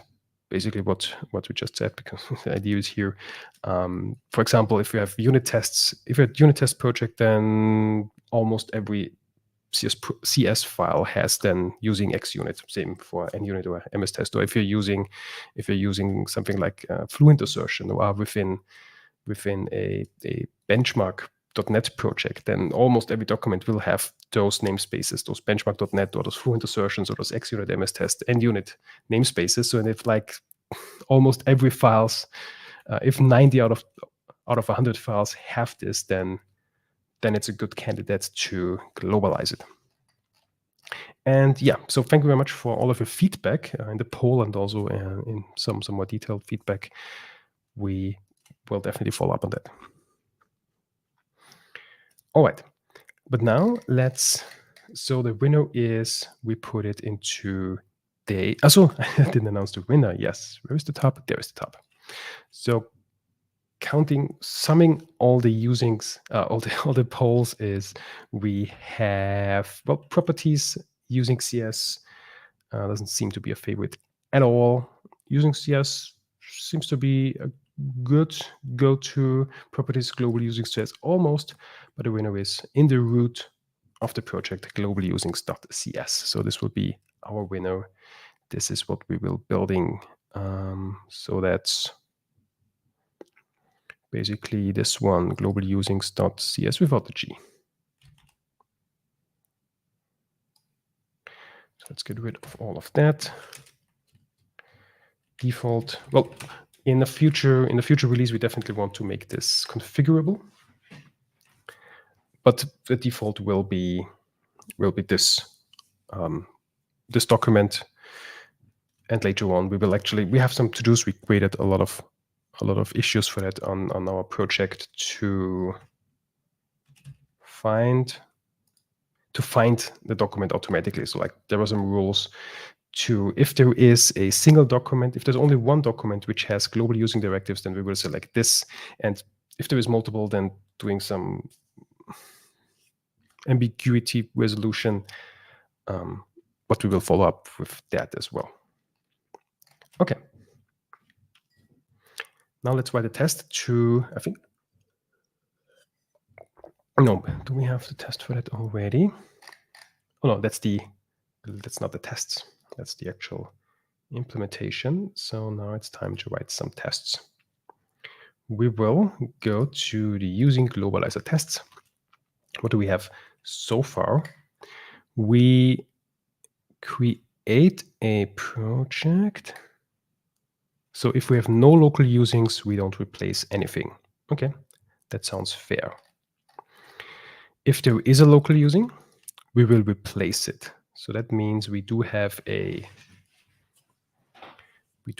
basically what we just said, because the idea is here. For example, if you have unit tests, if you're a unit test project, then almost every CS file has then using X unit, same for N unit or MS test. Or if you're using something like fluent assertion or within a benchmark.net project, then almost every document will have those namespaces, those benchmark.net or those fluent assertions or those X unit, MS test, N unit namespaces. So, and if like almost every files, if 90 out of 100 files have this, then it's a good candidate to globalize it. And so thank you very much for all of your feedback in the poll and also in some more detailed feedback. We will definitely follow up on that. All right, but now so the winner is, we put it into the, also I didn't announce the winner. Yes, where is the top? There is the top. So summing all the usings, all the polls is, we have, well, properties using CS doesn't seem to be a favorite at all. Using CS seems to be a good go-to. Properties global using CS almost, but the winner is in the root of the project global usings.cs. So this will be our winner. This is what we will building. So that's basically this one, global usings.cs without the G. So let's get rid of all of that. Default. Well, in the future release, we definitely want to make this configurable. But the default will be this this document. And later on, we have some to-dos. We created a lot of issues for that on our project to find the document automatically. So like there were some rules to, if there is a single document, if there's only one document which has global using directives, then we will select this. And if there is multiple, then doing some ambiguity resolution, but we will follow up with that as well. Okay. Now let's write a test to, I think, no, do we have the test for that already? oh no, that's not the tests. That's the actual implementation. So now it's time to write some tests. We will go to the using globalizer tests. What do we have so far? We create a project. So if we have no local usings, we don't replace anything. Okay, that sounds fair. If there is a local using, we will replace it. So that means we do have a so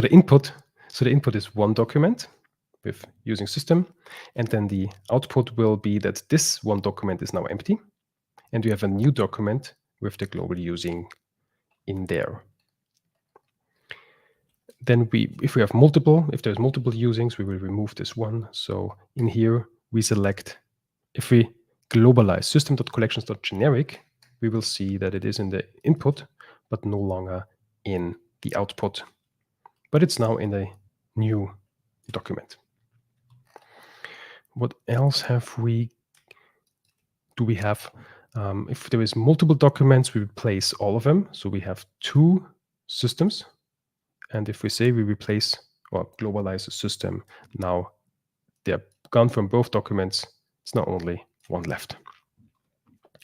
the input is one document with using system, and then the output will be that this one document is now empty, and we have a new document with the global using in there. Then if there's multiple usings, we will remove this one. So in here we select, if we globalize system.collections.generic, we will see that it is in the input, but no longer in the output. But it's now in a new document. What else do we have? If there is multiple documents, we replace all of them. So we have two systems. And if we say we replace or globalize the system, now they're gone from both documents. It's not only one left,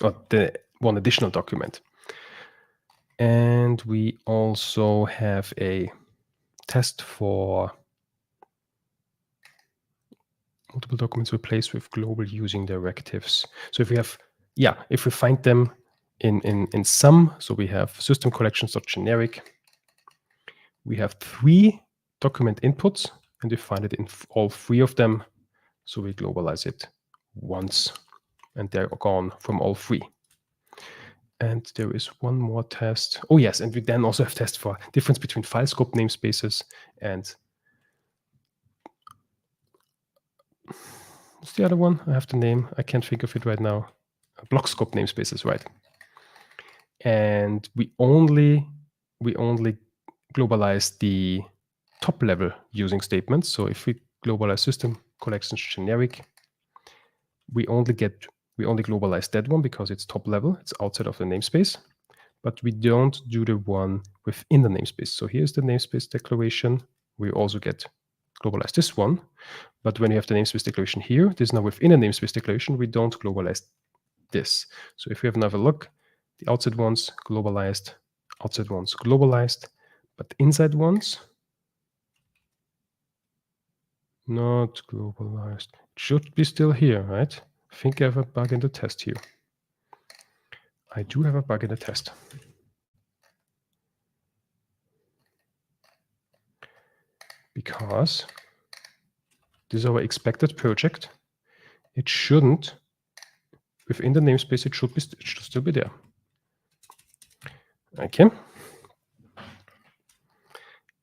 or the one additional document. And we also have a test for multiple documents replaced with global using directives. So if we find them in some, so we have system collections.generic, we have 3 document inputs, and we find it in all 3 of them. So we globalize it once, and they're gone from all 3. And there is one more test. Oh yes, and we then also have tests for difference between file scope namespaces and what's the other one? I have the name. I can't think of it right now. Block scope namespaces, right? And we only globalize the top level using statements. So if we globalize system collections generic, we only globalize that one because it's top level. It's outside of the namespace, but we don't do the one within the namespace. So here's the namespace declaration. We also get globalize this one, but when you have the namespace declaration here, this is now within a namespace declaration. We don't globalize this. So if we have another look, the outside ones globalized, outside ones globalized, but inside ones not globalized. It should be still here, right? I think I have a bug in the test here. I do have a bug in the test. Because this is our expected project. It shouldn't, within the namespace, it should still be there. Okay.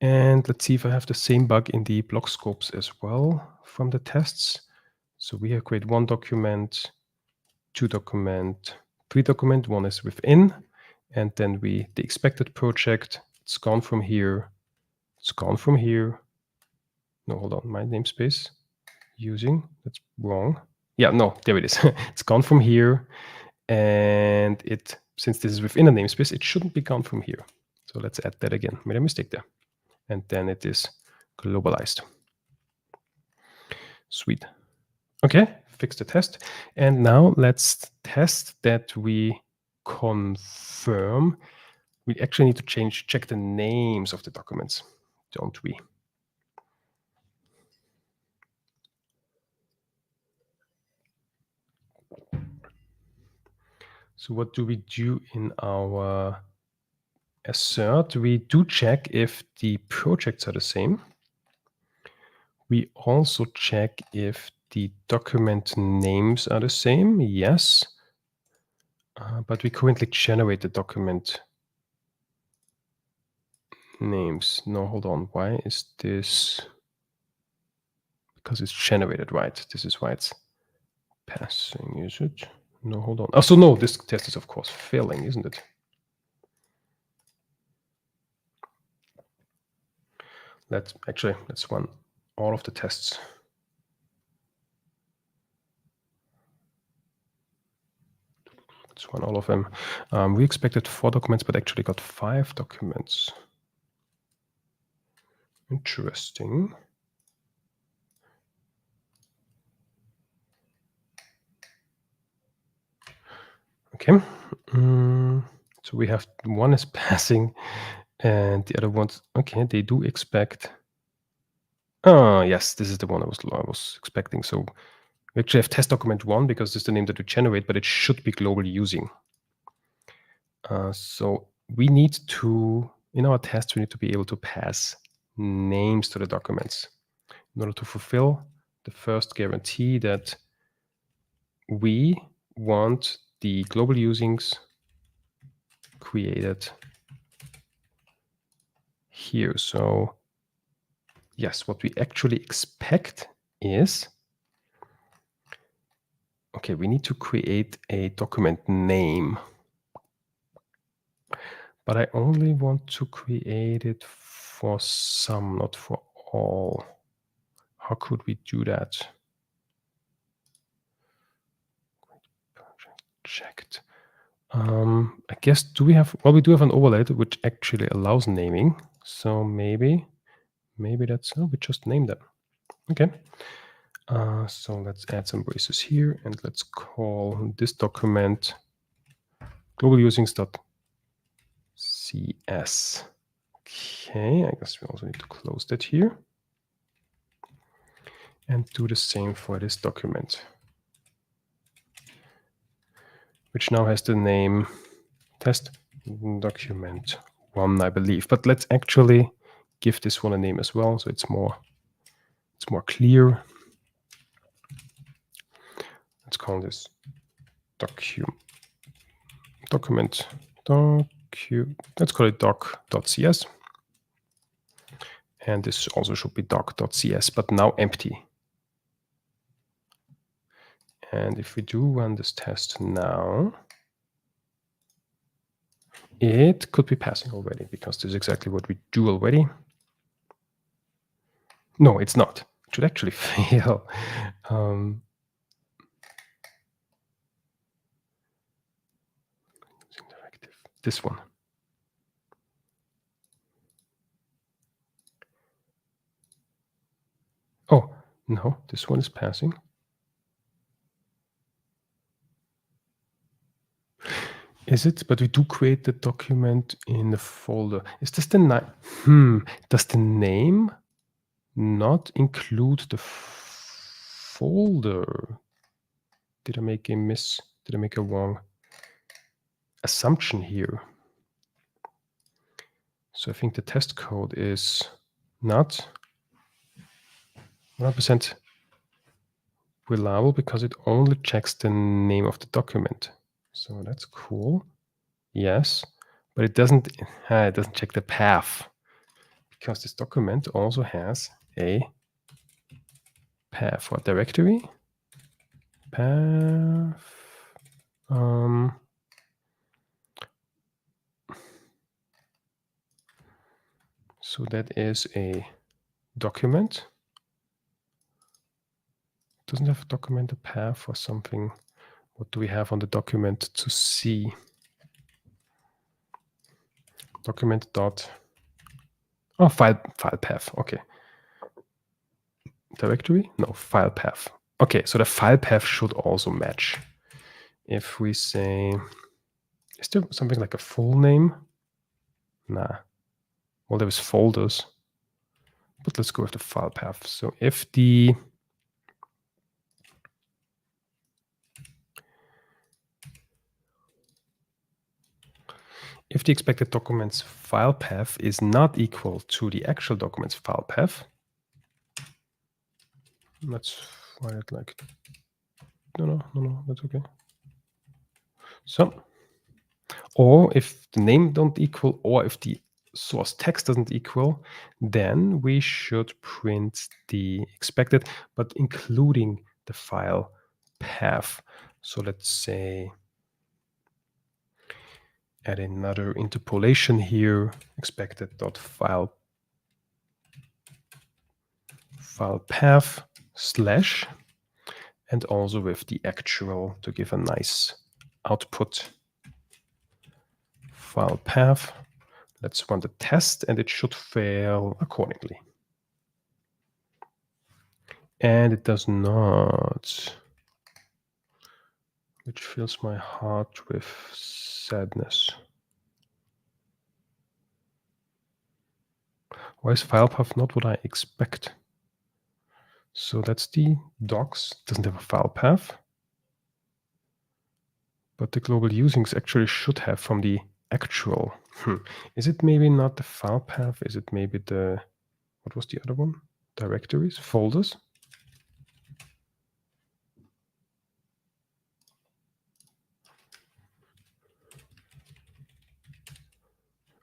And let's see if I have the same bug in the block scopes as well from the tests. So we have created 1 document, 2 document, 3 document, 1 is within, and then the expected project, it's gone from here, it's gone from here. No, hold on, my namespace using, that's wrong. Yeah, no, there it is. It's gone from here, and since this is within a namespace, it shouldn't be gone from here. So let's add that again. Made a mistake there. And then it is globalized. Sweet. Okay, fix the test. And now let's test that we confirm. We actually need to check the names of the documents, don't we? So what do we do in our assert? We do check if the projects are the same. We also check if the document names are the same. Yes. But we currently generate the document names. No, hold on. Why is this? Because it's generated, right? This is why it's passing, is it? No, hold on. Oh, so no, this test is of course failing, isn't it? Let's run all of the tests. let's run all of them. We expected 4 documents, but actually got 5 documents. Interesting. Okay. So we have one is passing and the other ones, okay, they do expect. Oh, yes, this is the one I was expecting. So we actually have test document 1 because this is the name that we generate, but it should be globally using. So we need to, in our test, we need to be able to pass names to the documents in order to fulfill the first guarantee that we want the global usings created here. So yes, what we actually expect is, okay, we need to create a document name, but I only want to create it for some, not for all. How could we do that? Checked. I guess, do we have, well, we do have an overlay which actually allows naming. So maybe that's, oh, we just named them. Okay. So let's add some braces here and let's call this document globalUsings.cs. Okay, I guess we also need to close that here and do the same for this document, which now has the name test document 1, I believe. But let's actually give this one a name as well, so it's more clear. Let's call this document let's call it doc.cs. And this also should be doc.cs, but now empty. And if we do run this test now, it could be passing already because this is exactly what we do already. No, it's not. It should actually fail. Directive. This one. Oh, no, this one is passing. Is it? But we do create the document in the folder. Is this the name? Does the name not include the folder? Did I make a wrong assumption here? So I think the test code is not 100% reliable because it only checks the name of the document. So that's cool. Yes, but it doesn't check the path because this document also has a path or directory path. So that is a document. Doesn't have a document a path or something. What do we have on the document to see? Document dot. Oh, file path. Okay. Directory? No, file path. Okay, so the file path should also match. If we say, is there something like a full name? Nah. Well, there is folders, but let's go with the file path. So if the expected document's file path is not equal to the actual document's file path, let's write it like, no, that's okay. So, or if the name don't equal, or if the source text doesn't equal, then we should print the expected, but including the file path. So let's say, add another interpolation here, expected.file path / and also with the actual to give a nice output file path. Let's run the test, and it should fail accordingly. And it does not, which fills my heart with sadness. Why is file path not what I expect? So that's the docs, doesn't have a file path. But the global usings actually should have from the actual. Is it maybe not the file path? Is it maybe the, what was the other one? Directories, folders?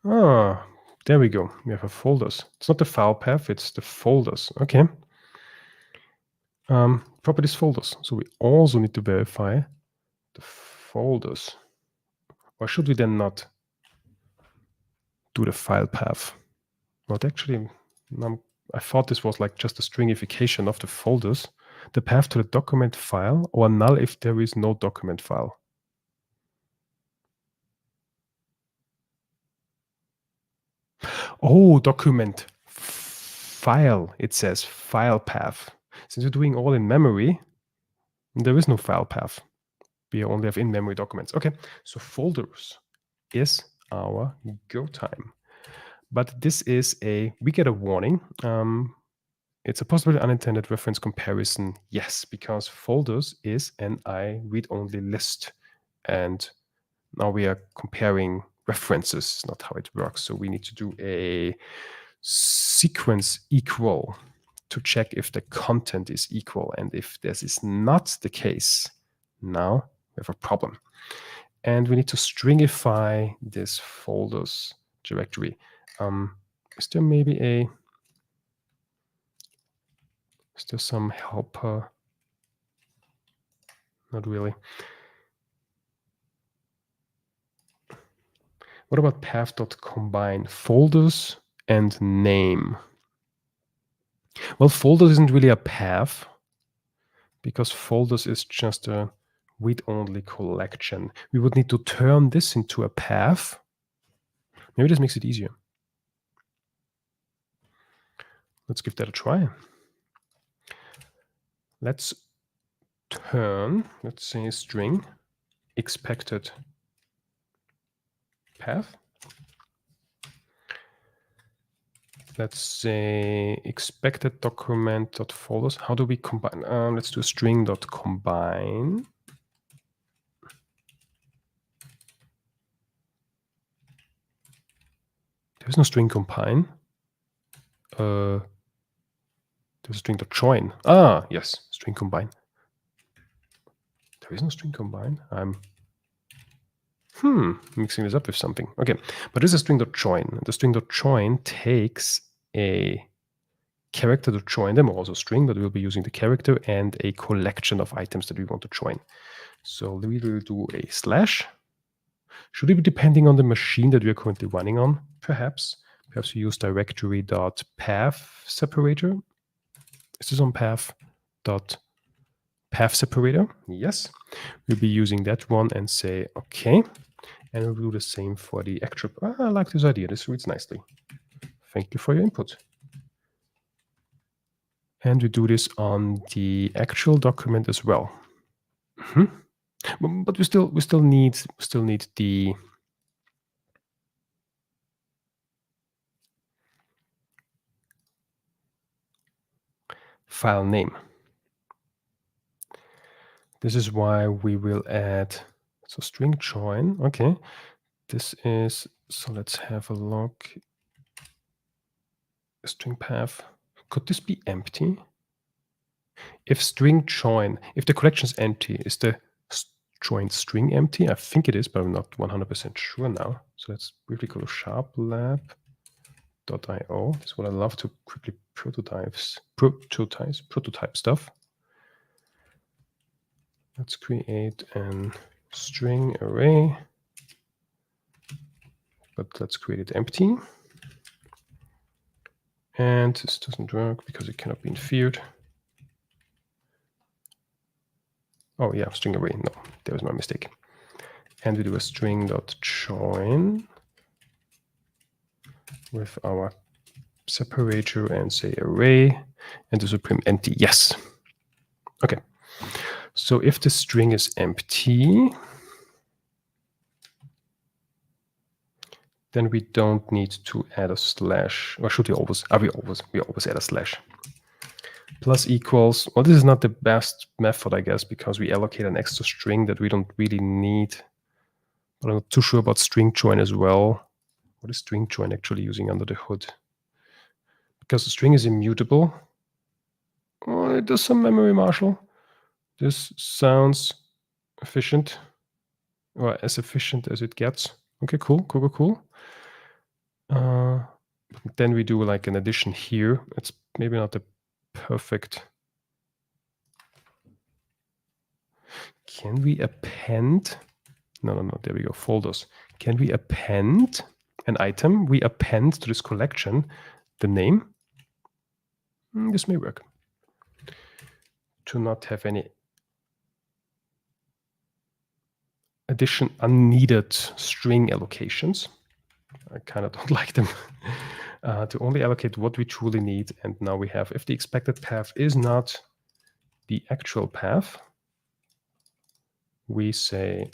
Ah, there we go. We have a folders. It's not the file path, it's the folders. Okay. Properties folders. So we also need to verify the folders. Why should we then not do the file path? But actually, I thought this was like just a stringification of the folders. The path to the document file, or null if there is no document file. Oh, document file. It says file path. Since we're doing all in memory, there is no file path. We only have in-memory documents. Okay, so folders is our go time. But this is we get a warning. It's a possible unintended reference comparison. Yes, because folders is an I read-only list. And now we are comparing references, not how it works. So we need to do a sequence equal to check if the content is equal. And if this is not the case, now we have a problem. And we need to stringify this folders directory. Is there maybe is there some helper? Not really. What about path.combine folders and name? Well, folders isn't really a path because folders is just a read-only collection. We would need to turn this into a path. Maybe this makes it easier. Let's give that a try. Let's turn, let's say, string expected path. Let's say expected document.folders. How do we combine? Let's do string.combine. There's no string combine. There's a string.join. Ah, yes, string combine. There is no string combine. I'm mixing this up with something. Okay, but this is a string.join. The string.join takes a character to join them, also string, but we'll be using the character and a collection of items that we want to join. So we will do a slash. Should it be depending on the machine that we are currently running on? Perhaps. Perhaps we use directory.path separator. Is this on path.path separator? Yes. We'll be using that one and say, okay. And we'll do the same for the actual. I like this idea. This reads nicely. Thank you for your input. And we do this on the actual document as well. But we still need the file name. This is why we will add string join. Okay, this is let's have a look. String path. Could this be empty? If string join, if the collection is empty, is the join string empty? I think it is, but I'm not 100% sure now. So let's briefly go to sharplab.io. This is what I love to quickly prototype stuff. Let's create a string array, but let's create it empty. And this doesn't work because it cannot be inferred. Oh yeah, string array. No, there was my mistake. and we do a string.join with our separator and say array and the supreme empty. Yes. Okay. So if the string is empty, then we don't need to add a slash. Or should we always? We always add a slash. Plus equals. Well, this is not the best method, I guess, because we allocate an extra string that we don't really need. But I'm not too sure about string join as well. What is string join actually using under the hood? Because the string is immutable. Oh, it does some memory marshal. This sounds efficient, or as efficient as it gets. Okay, cool. Then we do like an addition here. It's maybe not the perfect. Can we append? No, there we go, folders. Can we append an item? We append to this collection the name. This may work. To not have any addition unneeded string allocations. I kind of don't like them. To only allocate what we truly need. And now we have, if the expected path is not the actual path, we say,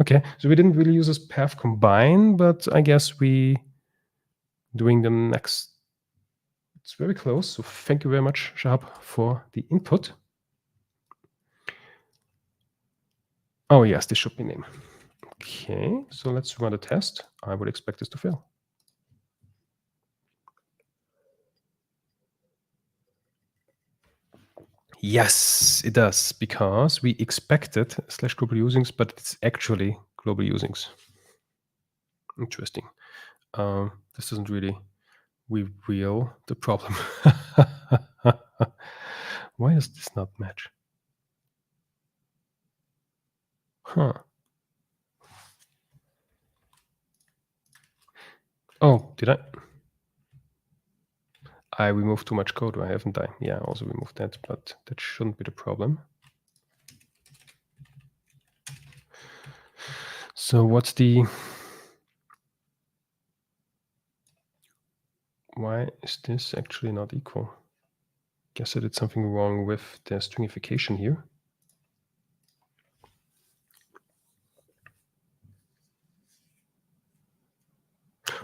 Okay, so we didn't really use this path combine, but I guess we doing the next. It's very close. So thank you very much, Sharp, for the input. Oh yes, this should be name. Okay, so let's run a test. I would expect this to fail. Yes, it does, because we expected / global usings, but it's actually global usings. Interesting. This doesn't really reveal the problem. Why does this not match? Huh. Oh, did I? I removed too much code, or haven't I? Yeah, I also removed that, but that shouldn't be the problem. So what's the... Why is this actually not equal? Guess I did something wrong with the stringification here.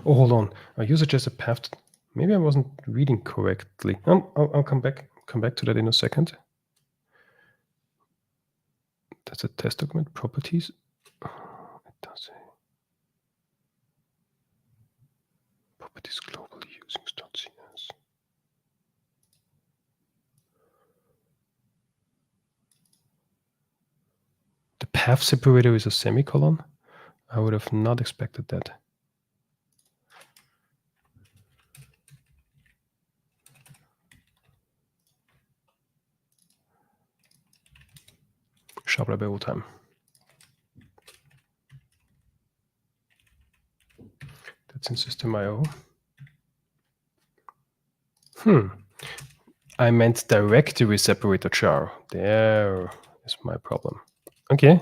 Oh, hold on. I use it as a path. Maybe I wasn't reading correctly. I'll come back to that in a second. That's a test document properties. It does say properties global usings.cs. The path separator is a semicolon. I would have not expected that. Sharp lab all time. That's in system.io. I meant directory separator char. There is my problem. Okay,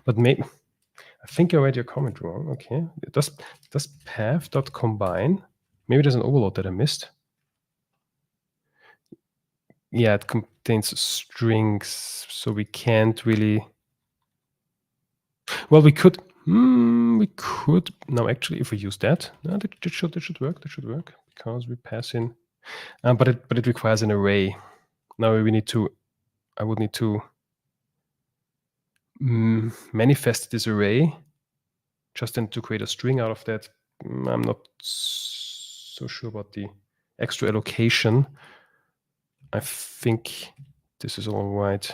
but maybe I think I read your comment wrong. Okay, does path.combine? Maybe there's an overload that I missed. Yeah, it contains strings, so we can't really. Well, we could. No, actually, if we use that, no, that should work. That should work because we pass in. But it requires an array. Now we need to. I would need to manifest this array just then to create a string out of that. I'm not so sure about the extra allocation. I think this is all right.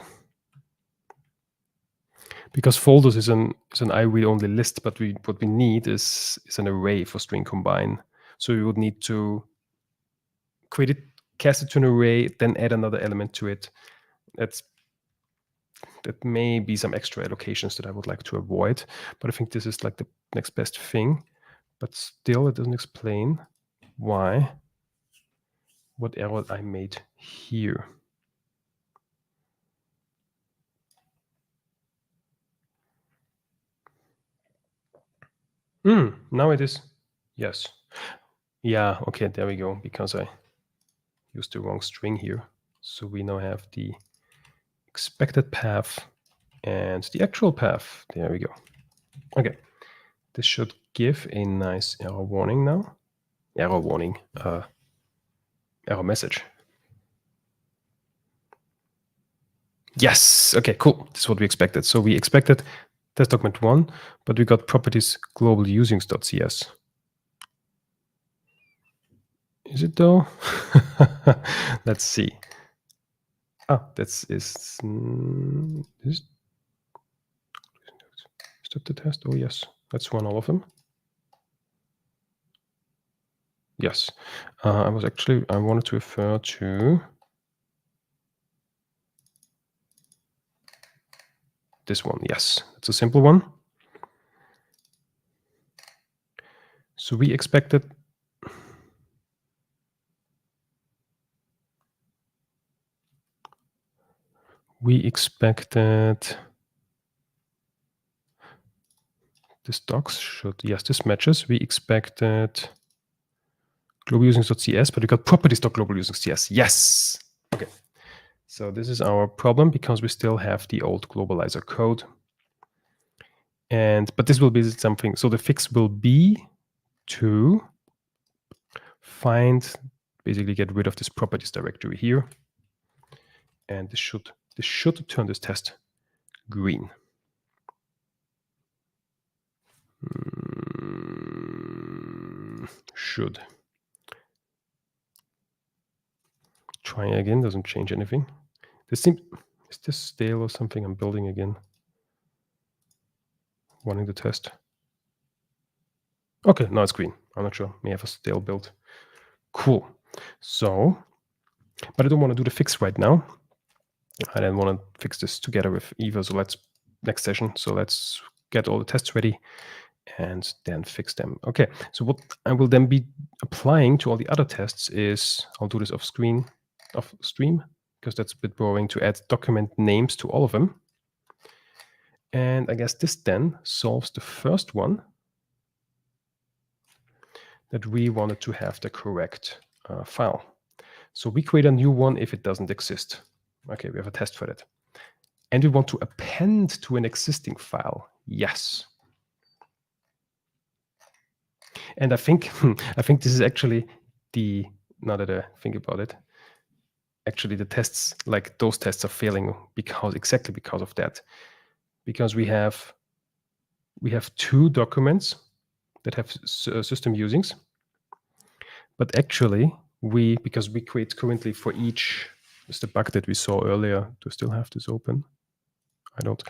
Because folders is an I-read-only list, but what we need is an array for string combine. So we would need to create it, cast it to an array, then add another element to it. That may be some extra allocations that I would like to avoid, but I think this is like the next best thing. But still, it doesn't explain what error I made here. Now it is. Yes. Yeah, okay, there we go, because I used the wrong string here. So we now have the expected path and the actual path. There we go. Okay, this should give a nice error warning now. Error warning, error message. Yes, okay, cool. This is what we expected. So we expected test document 1, but we got properties global usings.cs. Is it though? Let's see. Is this that the test? Oh yes, let's run all of them. Yes, I wanted to refer to this one. Yes, it's a simple one. So we expected this docs should, yes, this matches. We expected global usings.cs, but we got properties.global usings.cs. Yes. Okay. So this is our problem because we still have the old globalizer code. But this will be something. So the fix will be to basically get rid of this properties directory here. And this should turn this test green. Should. Try again, doesn't change anything. Is this stale or something I'm building again? Running the test. Okay, now it's green. I'm not sure. May have a stale build. Cool. So, but I don't want to do the fix right now. I then want to fix this together with Eva. So next session. So let's get all the tests ready and then fix them. Okay, so what I will then be applying to all the other tests is, I'll do this off stream, because that's a bit boring to add document names to all of them. And I guess this then solves the first one, that we wanted to have the correct file. So we create a new one if it doesn't exist. Okay, we have a test for that. And we want to append to an existing file. Yes. And I think this is actually now that I think about it, actually the tests, like those tests are failing exactly because of that. Because we have two documents that have system usings, but actually because we create currently for each, is the bug that we saw earlier. Do I still have this open? I don't.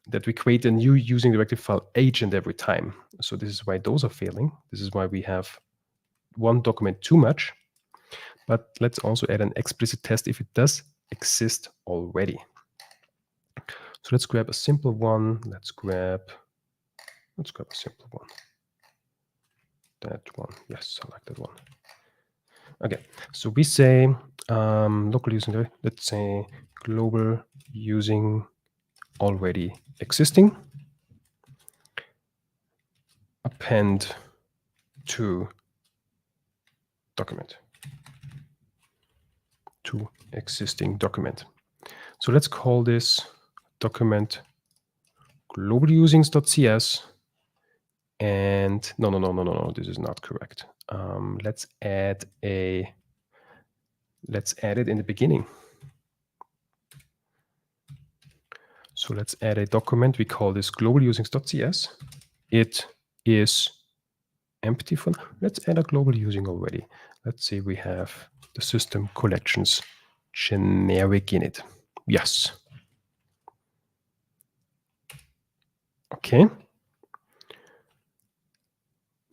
That we create a new using directive file agent every time. So this is why those are failing. This is why we have one document too much. But let's also add an explicit test if it does exist already. So let's grab a simple one. Let's grab a simple one. That one. Yes, I like that one. Okay, so we say local using, let's say global using already existing, append to document, to existing document. So let's call this document global usings.cs. And no, this is not correct. Let's add it in the beginning. So let's add a document. We call this global usings.cs. It is empty for now. Let's add a global using already. Let's say we have the system collections generic in it. Yes. Okay.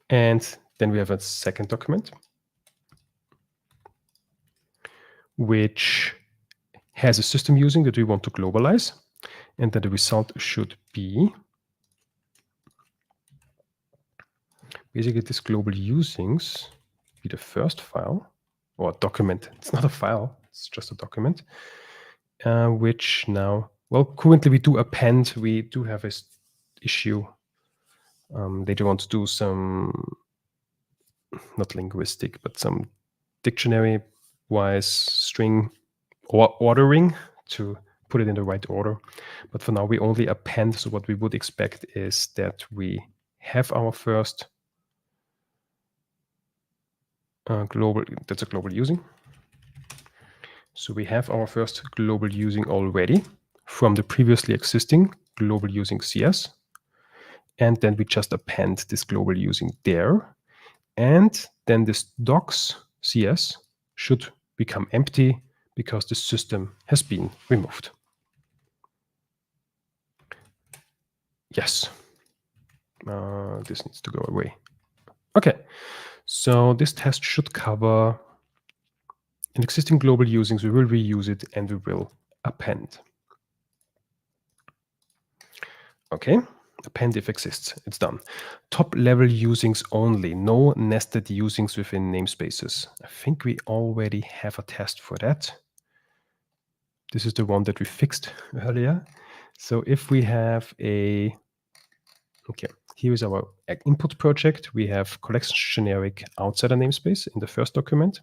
And then we have a second document, which has a system using that we want to globalize. And then the result should be basically this global usings be the first file or document. It's not a file, it's just a document, which now, well, currently we do append. We do have this issue Later want to do some, not linguistic, but some dictionary-wise string ordering to put it in the right order. But for now, we only append. So what we would expect is that we have our first global, that's a global using. So we have our first global using already from the previously existing global using CS. And then we just append this global using there. And then this docs CS should become empty because the system has been removed. Yes. This needs to go away. Okay. So this test should cover an existing global usings. We will reuse it and we will append. Okay. Append if exists. It's done. Top level usings only. No nested usings within namespaces. I think we already have a test for that. This is the one that we fixed earlier. So if we have a, okay, here is our input project. We have collection generic outside a namespace in the first document.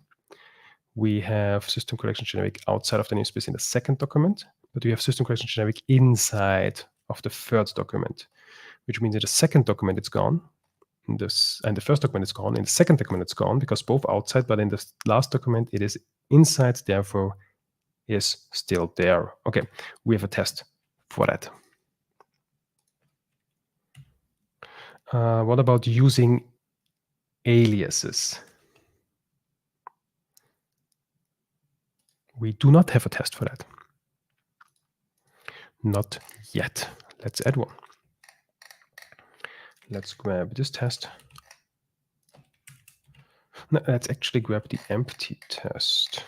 We have system collection generic outside of the namespace in the second document, but we have system collection generic inside of the third document, which means in the second document it's gone. And the first document is gone. In the second document it's gone because both outside, but in the last document it is inside, therefore is still there. Okay, we have a test for that. What about using aliases? We do not have a test for that. Not yet. Let's add one. Let's grab this test. No, let's actually grab the empty test.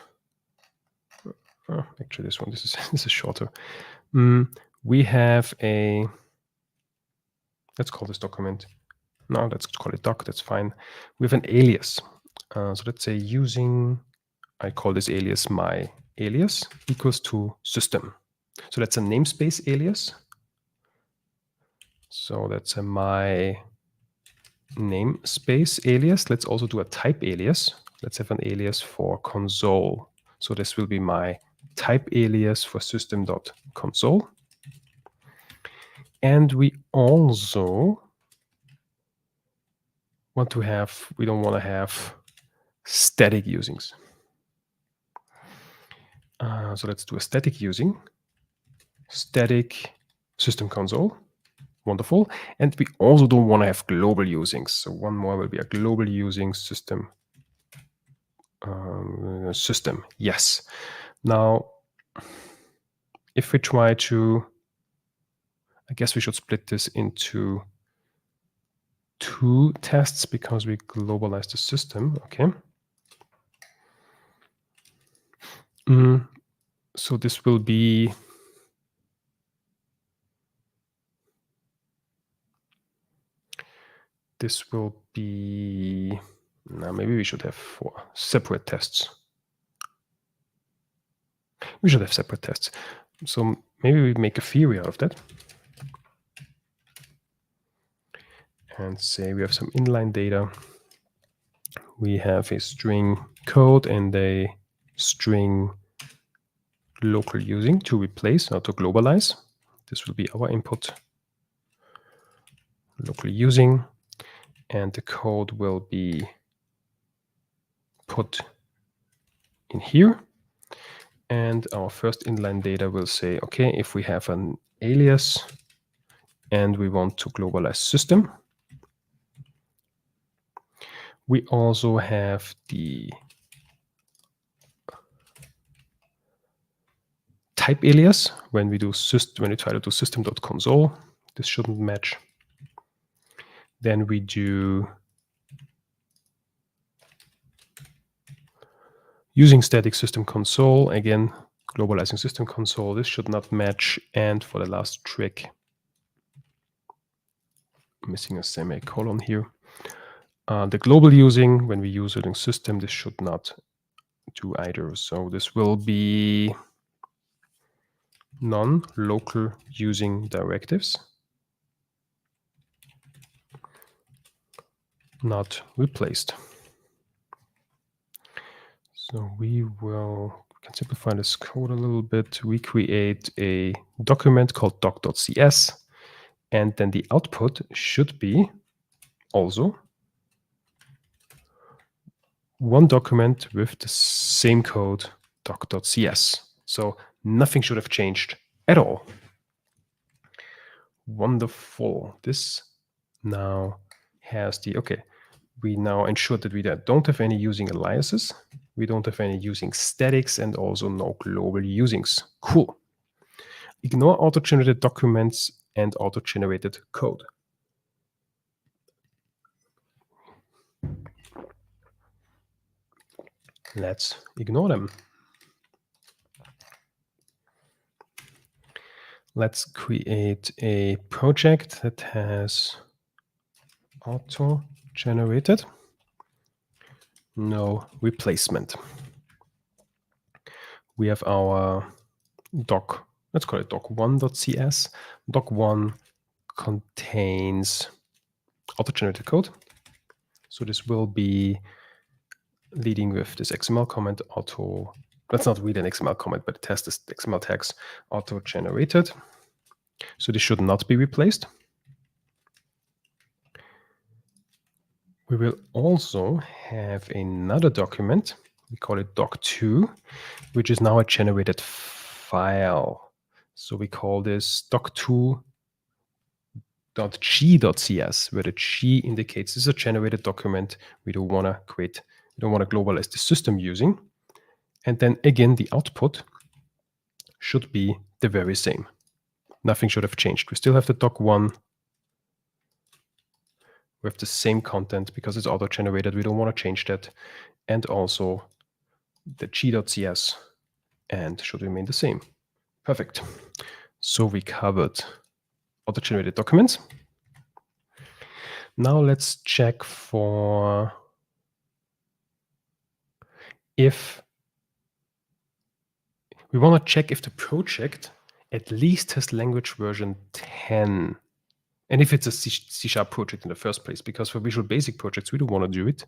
Oh, actually, this one, this is shorter. We have a, let's call this document. No, let's call it doc, that's fine. We have an alias. So let's say using, I call this alias my alias equals to system. So that's a namespace alias. So that's a my namespace alias. Let's also do a type alias. Let's have an alias for console. So this will be my type alias for system.console. And we also want to have, we don't want to have static usings. So let's do a static using, static system console. Wonderful. And we also don't want to have global usings. So one more will be a global using system. System, yes. Now, if we try to, I guess we should split this into two tests because we globalize the system. Okay. So this will be now maybe we should have 4 separate tests. We should have separate tests. So maybe we make a theory out of that. And say we have some inline data. We have a string code and a string local using to replace or to globalize. This will be our input. Local using. And the code will be put in here. And our first inline data will say, okay, if we have an alias and we want to globalize system, we also have the type alias when we do when we try to do system.console. This shouldn't match. Then we do using static system console, again, globalizing system console. This should not match. And for the last trick, missing a semicolon here. The global using, when we use it in system, this should not do either. So this will be non-local using directives. not replaced. So we can simplify this code a little bit. We create a document called doc.cs, and then the output should be also one document with the same code, doc.cs. So nothing should have changed at all. Wonderful. This now has we now ensure that we don't have any using aliases. We don't have any using statics and also no global usings. Cool. Ignore auto-generated documents and auto-generated code. Let's ignore them. Let's create a project that has auto-generated, no replacement. We have our doc, let's call it doc1.cs. Doc1 contains auto-generated code. So this will be leading with this XML comment auto. Let's not read an XML comment, but it has this XML tags auto-generated. So this should not be replaced. We will also have another document. We call it doc2, which is now a generated file. So we call this doc2.g.cs, where the G indicates this is a generated document we don't want to create. We don't want to globalize the system using. And then again, the output should be the very same. Nothing should have changed. We still have the doc1 with the same content because it's auto-generated. We don't want to change that. And also the g.cs and should remain the same. Perfect. So we covered auto-generated documents. Now let's check for if we want to check if the project at least has language version 10. And if it's a C# project in the first place, because for Visual Basic projects, we don't want to do it.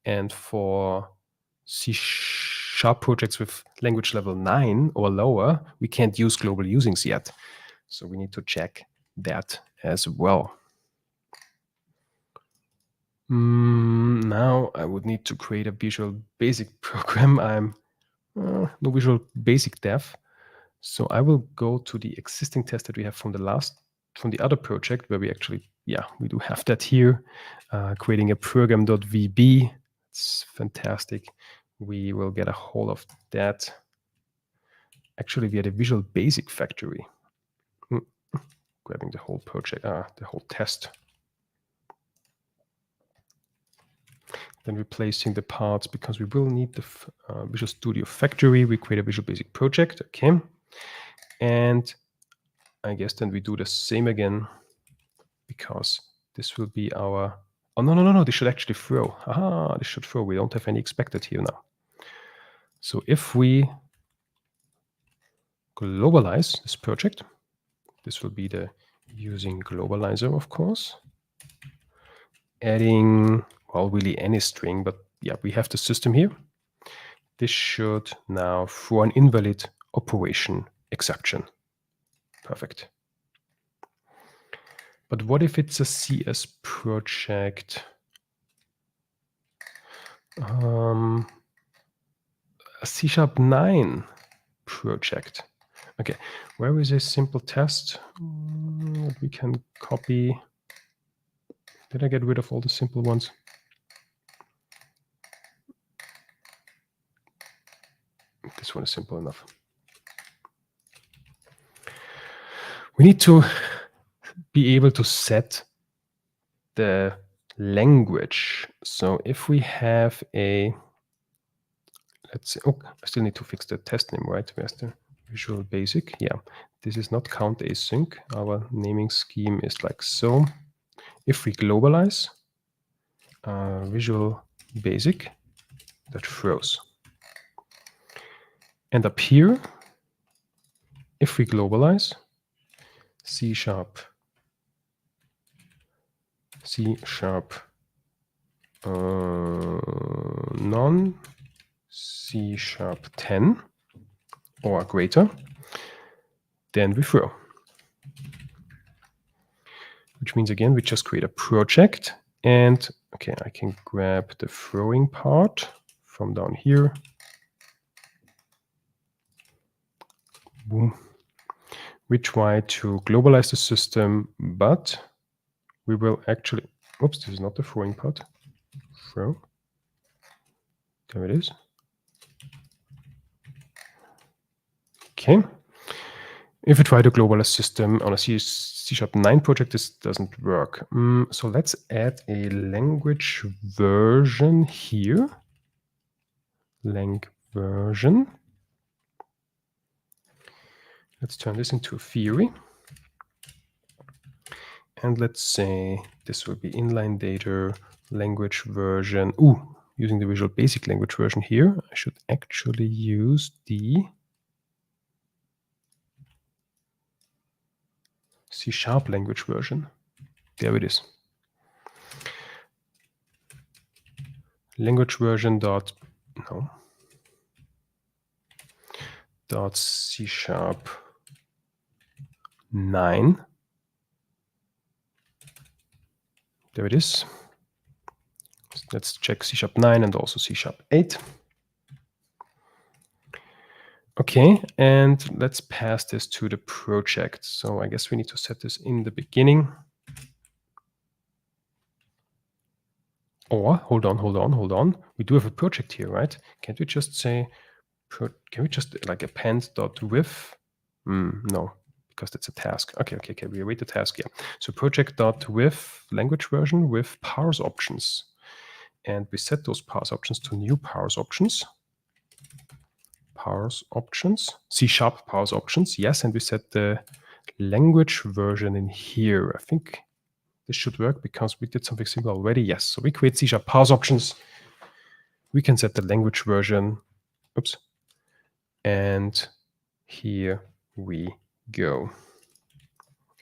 And for C# projects with language level 9 or lower, we can't use global usings yet. So we need to check that as well. Now I would need to create a Visual Basic program. I'm no Visual Basic dev. So I will go to the existing test that we have from the other project where we actually, we do have that here, creating a program.vb. It's fantastic. We will get a hold of that actually via the Visual Basic factory. Grabbing the whole project, the whole test. Then replacing the parts because we will need the Visual Studio factory. We create a Visual Basic project, okay. And I guess then we do the same again because this will be our, oh, no, this should actually throw. Aha, this should throw. We don't have any expected here now. So if we globalize this project, this will be the using globalizer, of course. Adding, well, really any string, but we have the system here. This should now throw an invalid operation exception. Perfect. But what if it's a CS project? A C#9 project. Okay, where is a simple test that we can copy? Did I get rid of all the simple ones? This one is simple enough. We need to be able to set the language. So if we have a, let's see, oh, I still need to fix the test name, right? Where's the Visual Basic? Yeah, this is not count async. Our naming scheme is like so. If we globalize Visual Basic, that throws. And up here, if we globalize C# non C#10 or greater, then we throw. Which means, again, we just create a project. And, okay, I can grab the throwing part from down here. Boom. We try to globalize the system, but we will actually, oops, this is not the throwing part. Throw. There it is. Okay. If we try to globalize system on a C#9 project, this doesn't work. So let's add a language version here. Lang version. Let's turn this into a theory. And let's say this will be inline data language version. Using the Visual Basic language version here, I should actually use the C# language version. There it is. Language version dot C#9. There it is. Let's check C#9 and also C#8. Okay, and let's pass this to the project. So I guess we need to set this in the beginning. Or, hold on. We do have a project here, right? Can't we just say, can we just like append.with? No, because that's a task. Okay, we await the task here. So project.with language version with parse options. And we set those parse options to new parse options. Parse options, C# parse options, yes, and we set the language version in here. I think this should work because we did something similar already. Yes, so we create C# parse options. We can set the language version. Oops. And here we go.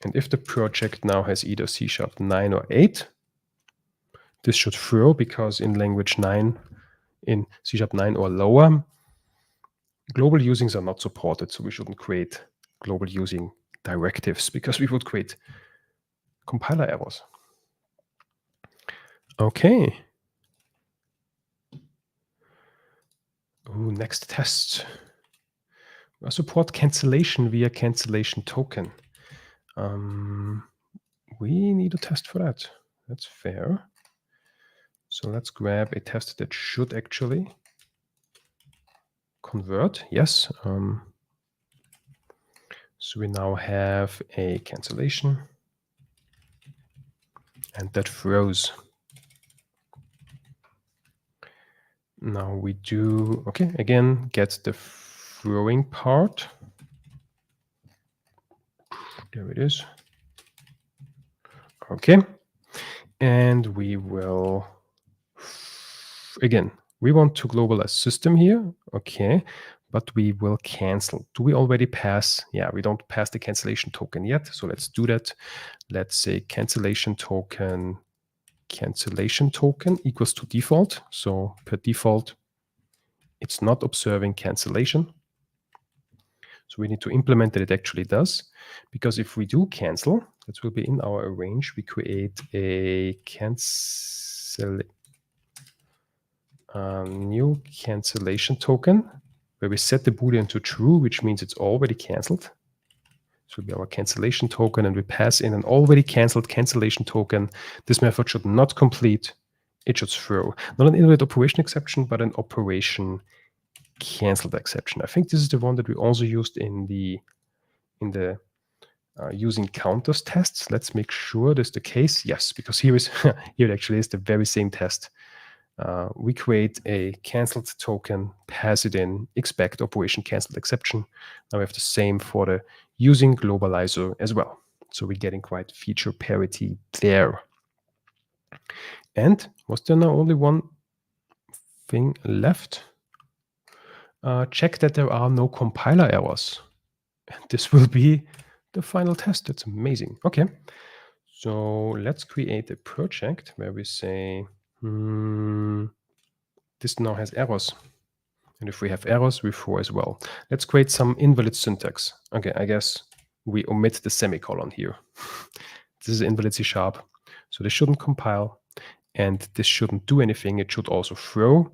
And if the project now has either C#9 or 8, this should throw because in language 9, in C#9 or lower, global usings are not supported. So we shouldn't create global using directives because we would create compiler errors. Okay. Next test. Support cancellation via cancellation token. We need a test for that. That's fair. So let's grab a test that should actually convert. Yes. So we now have a cancellation. And that throws. Now we do, okay, again, get the throwing part. There it is. Okay. And we will, again, we want to globalize system here. Okay. But we will cancel. Do we already pass? Yeah, we don't pass the cancellation token yet. So let's do that. Let's say cancellation token equals to default. So per default, it's not observing cancellation. So we need to implement that it actually does. Because if we do cancel, that will be in our arrange, we create a new cancellation token where we set the Boolean to true, which means it's already canceled. This will be our cancellation token, and we pass in an already canceled cancellation token. This method should not complete. It should throw. Not an invalid operation exception, but an operation canceled exception. I think this is the one that we also used in the using counters tests. Let's make sure that's the case. Yes, because here it actually is the very same test. We create a canceled token, pass it in, expect operation canceled exception. Now we have the same for the using globalizer as well. So we're getting quite feature parity there. And was there now only one thing left? Check that there are no compiler errors. And this will be the final test. That's amazing. Okay. So let's create a project where we say, This now has errors. And if we have errors, we throw as well. Let's create some invalid syntax. Okay, I guess we omit the semicolon here. This is invalid C#. So this shouldn't compile, and this shouldn't do anything. It should also throw,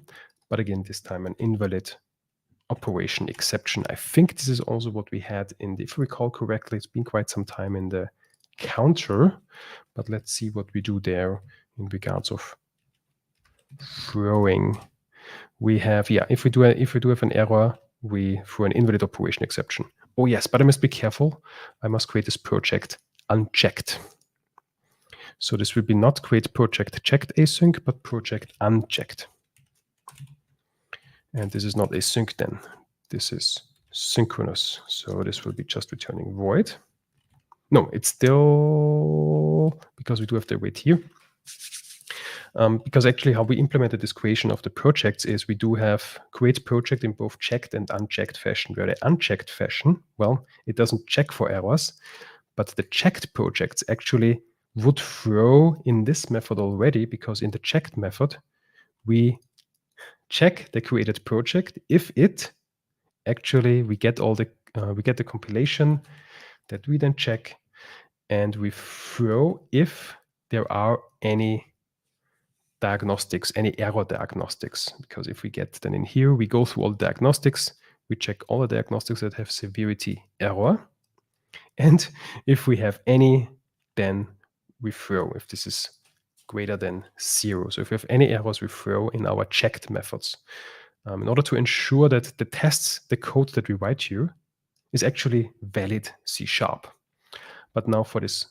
but again, this time an invalid operation exception. I think this is also what we had in the, if I recall correctly, it's been quite some time in the counter, but let's see what we do there in regards of throwing. We have, yeah, if we do have an error, we throw an invalid operation exception. Oh yes, but I must be careful. I must create this project unchecked. So this will be not create project checked async, but project unchecked. And this is not async then. This is synchronous. So this will be just returning void. No, it's still, because we do have the wait here. Because actually how we implemented this creation of the projects is we do have create project in both checked and unchecked fashion, where the unchecked fashion, well, it doesn't check for errors, but the checked projects actually would throw in this method already, because in the checked method, we check the created project if it actually, we get all the, we get the compilation that we then check, and we throw if there are any diagnostics, any error diagnostics. Because if we get then in here, we go through all the diagnostics, we check all the diagnostics that have severity error. And if we have any, then we throw if this is greater than 0. So if we have any errors, we throw in our checked methods. In order to ensure that the tests, the code that we write here, is actually valid C#. But now for this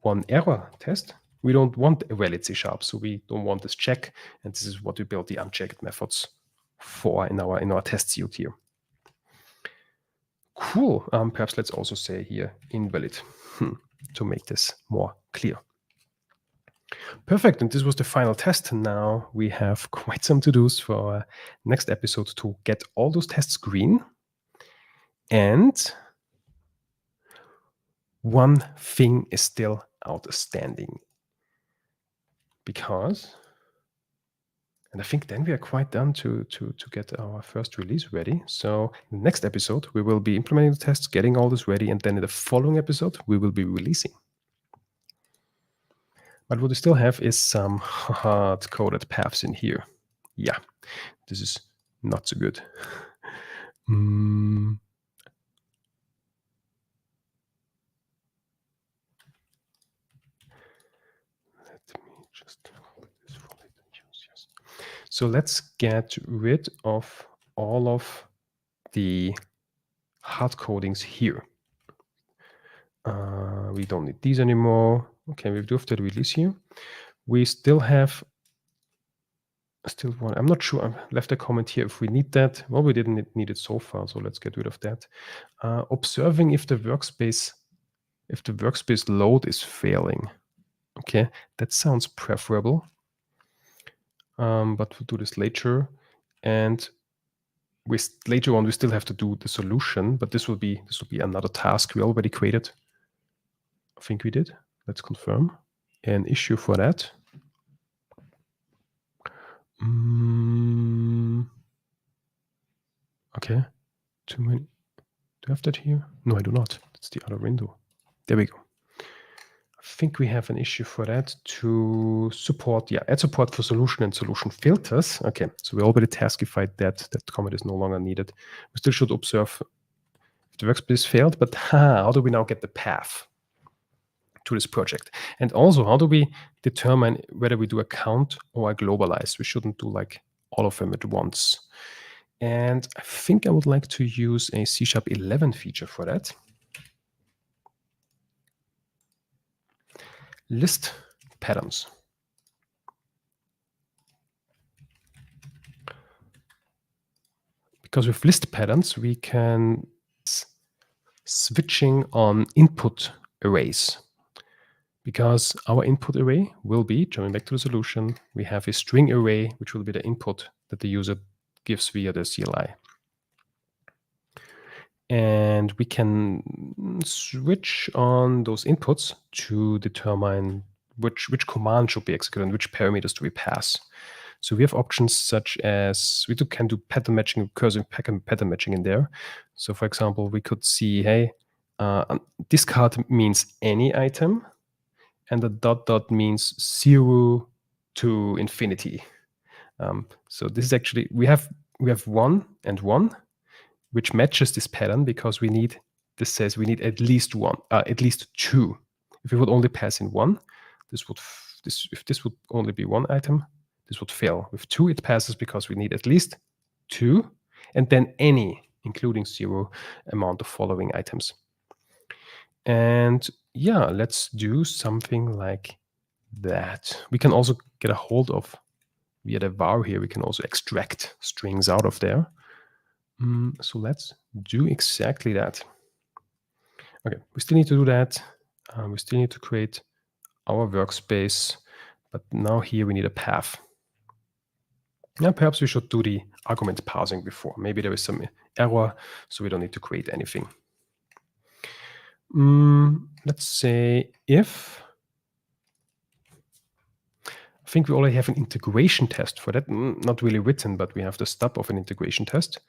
one error test, we don't want a valid C#, so we don't want this check, and this is what we build the unchecked methods for in our test suite here. Cool. Perhaps let's also say here invalid to make this more clear. Perfect. And this was the final test. Now we have quite some to-dos for our next episode to get all those tests green. And one thing is still outstanding. Because, and I think then we are quite done to get our first release ready. So in the next episode, we will be implementing the tests, getting all this ready, and then in the following episode, we will be releasing. But what we still have is some hard-coded paths in here. Yeah, this is not so good. Let me just this for later use. Yes. So let's get rid of all of the hard codings here. We don't need these anymore. Okay, we do have to release here. We still have one. I'm not sure. I left a comment here if we need that. Well, we didn't need it so far, so let's get rid of that. Observing if the workspace load is failing. Okay, that sounds preferable. But we'll do this later. And later on, we still have to do the solution, but this will be another task we already created. I think we did. Let's confirm. An issue for that. Okay. Too many. Do I have that here? No, I do not. That's the other window. There we go. I think we have an issue for that to support, add support for solution and solution filters. Okay, so we already taskified that. That comment is no longer needed. We still should observe if the workspace failed, but how do we now get the path to this project? And also, how do we determine whether we do a count or a globalize? We shouldn't do like all of them at once. And I think I would like to use a C#11 feature for that. List patterns. Because with list patterns, we can switching on input arrays. Because our input array will be, jumping back to the solution, we have a string array, which will be the input that the user gives via the CLI. And we can switch on those inputs to determine which command should be executed and which parameters do we pass. So we have options such as can do pattern matching, recursive pattern matching in there. So for example, we could see, hey, discard means any item, and the dot means 0 to infinity. So this is actually, we have 1 and 1, which matches this pattern because this says we need at least 2. If we would only pass in 1, if this would only be 1 item, this would fail. With 2, it passes because we need at least 2, and then any, including 0, amount of following items. And yeah, let's do something like that. We can also get a hold of, via the var here, we can also extract strings out of there. So let's do exactly that. Okay, we still need to do that. We still need to create our workspace, but now here we need a path. Now perhaps we should do the argument parsing before. Maybe there is some error, so we don't need to create anything. Let's say if, I think we already have an integration test for that. Not really written, but we have the stub of an integration test.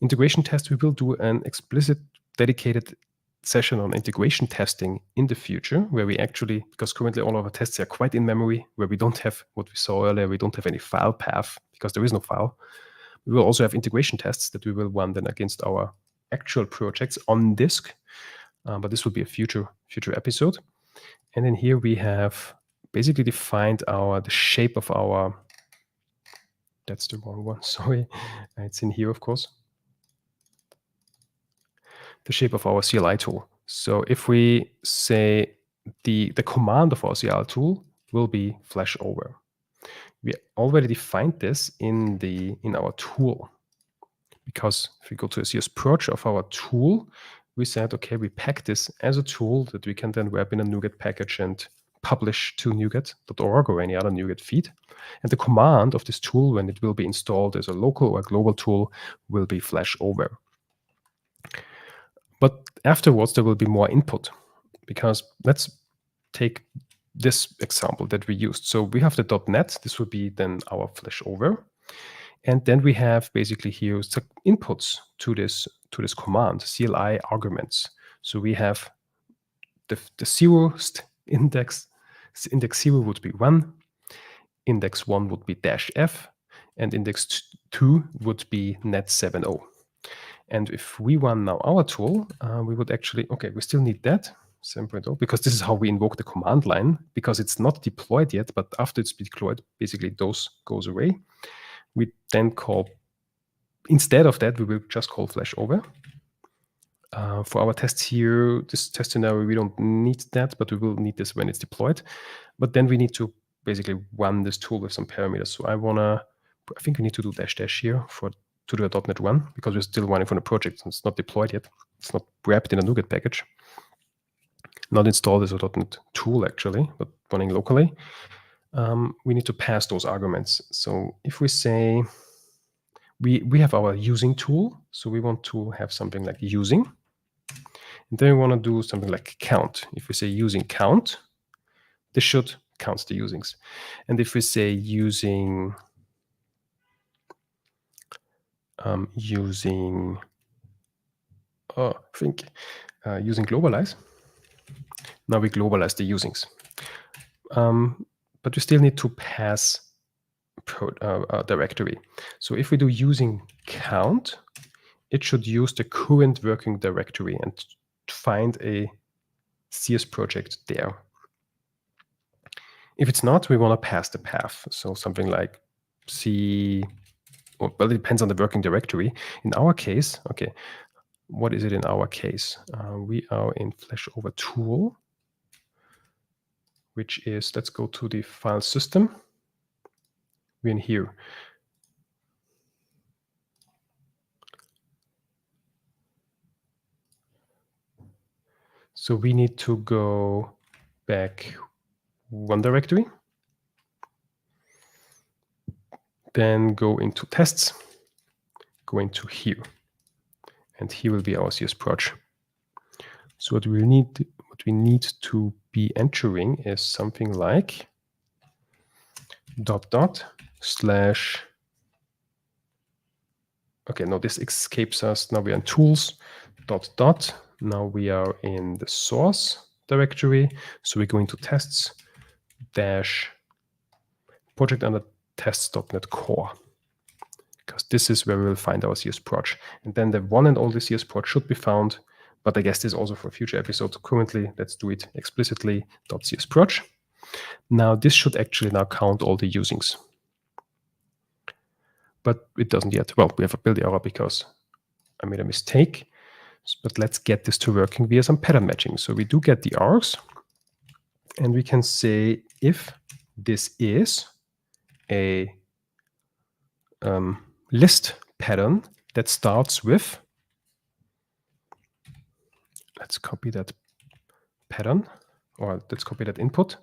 Integration test, we will do an explicit dedicated session on integration testing in the future, where we actually, because currently all of our tests are quite in memory, where we don't have what we saw earlier, we don't have any file path because there is no file. We will also have integration tests that we will run then against our actual projects on disk, but this will be a future episode. And then here we have basically defined the shape of our, that's the wrong one, sorry, it's in here of course, the shape of our CLI tool. So if we say the command of our CLI tool will be flashover. We already defined this in our tool, because if we go to a CS approach of our tool, we said, okay, we pack this as a tool that we can then wrap in a NuGet package and publish to NuGet.org or any other NuGet feed. And the command of this tool, when it will be installed as a local or global tool, will be flashover. But afterwards, there will be more input, because let's take this example that we used. So we have the .NET. This will be then our flashover. And then we have basically here some inputs to this command, CLI arguments. So we have the zeroth index 0 would be 1, index 1 would be -f, and index 2 would be net70. And if we run now our tool, we would actually, okay, we still need that, 7.0, because this is how we invoke the command line, because it's not deployed yet, but after it's deployed, basically those goes away. We then call, instead of that, we will just call flashover. For our tests here, this test scenario, we don't need that, but we will need this when it's deployed. But then we need to basically run this tool with some parameters. So I think we need to do -- here to do a .NET Run, because we're still running from the project. It's not deployed yet. It's not wrapped in a NuGet package. Not installed as a .NET tool, actually, but running locally. We need to pass those arguments. So if we say, we have our using tool, so we want to have something like using. And then we want to do something like count. If we say using count, this should count the usings. And if we say using using globalize, now we globalize the usings. But we still need to pass a directory. So if we do using count, it should use the current working directory and find a CS project there. If it's not, we want to pass the path. So something like C, well, it depends on the working directory. In our case, okay, what is it in our case? We are in flashover tool, which is, let's go to the file system. We're in here. So we need to go back one directory, then go into tests, go into here, and here will be our CS proj. So what we what we need to be entering is something like ... slash... Okay, no, this escapes us. Now we are in tools, ... Now we are in the source directory. So we're going to tests dash project under tests.NET Core, because this is where we will find our CSproj. And then the one and only CSproj should be found, but I guess this is also for a future episode. Currently, let's do it explicitly .csproj. Now this should actually now count all the usings, but it doesn't yet. Well, we have a build error because I made a mistake, but let's get this to working via some pattern matching. So we do get the args, and we can say if this is a list pattern that starts with... Let's copy that pattern, or let's copy that input.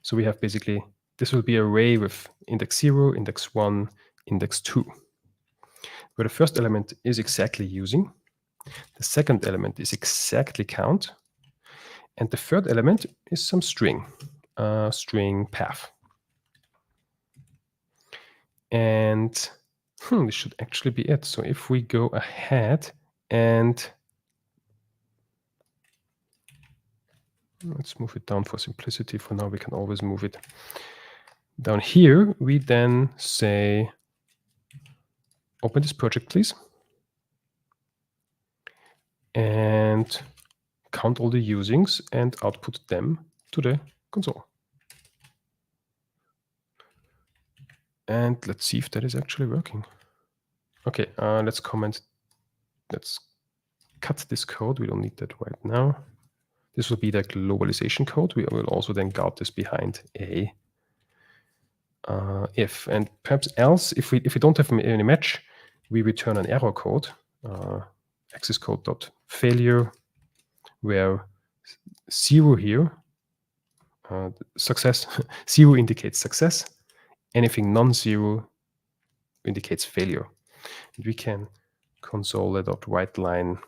So we have basically, this will be an array with index 0, index 1, index 2, where the first element is exactly using, the second element is exactly count, and the third element is some string, string path. And this should actually be it. So if we go ahead and let's move it down for simplicity. For now, we can always move it down here. We then say, open this project, please, and count all the usings and output them to the console. And let's see if that is actually working. Okay, let's comment. Let's cut this code. We don't need that right now. This will be the globalization code. We will also then guard this behind a if, and perhaps else, if we don't have any match, we return an error code, access code.failure, where 0 here, success, 0 indicates success, anything non-zero indicates failure. And we can console.writeLine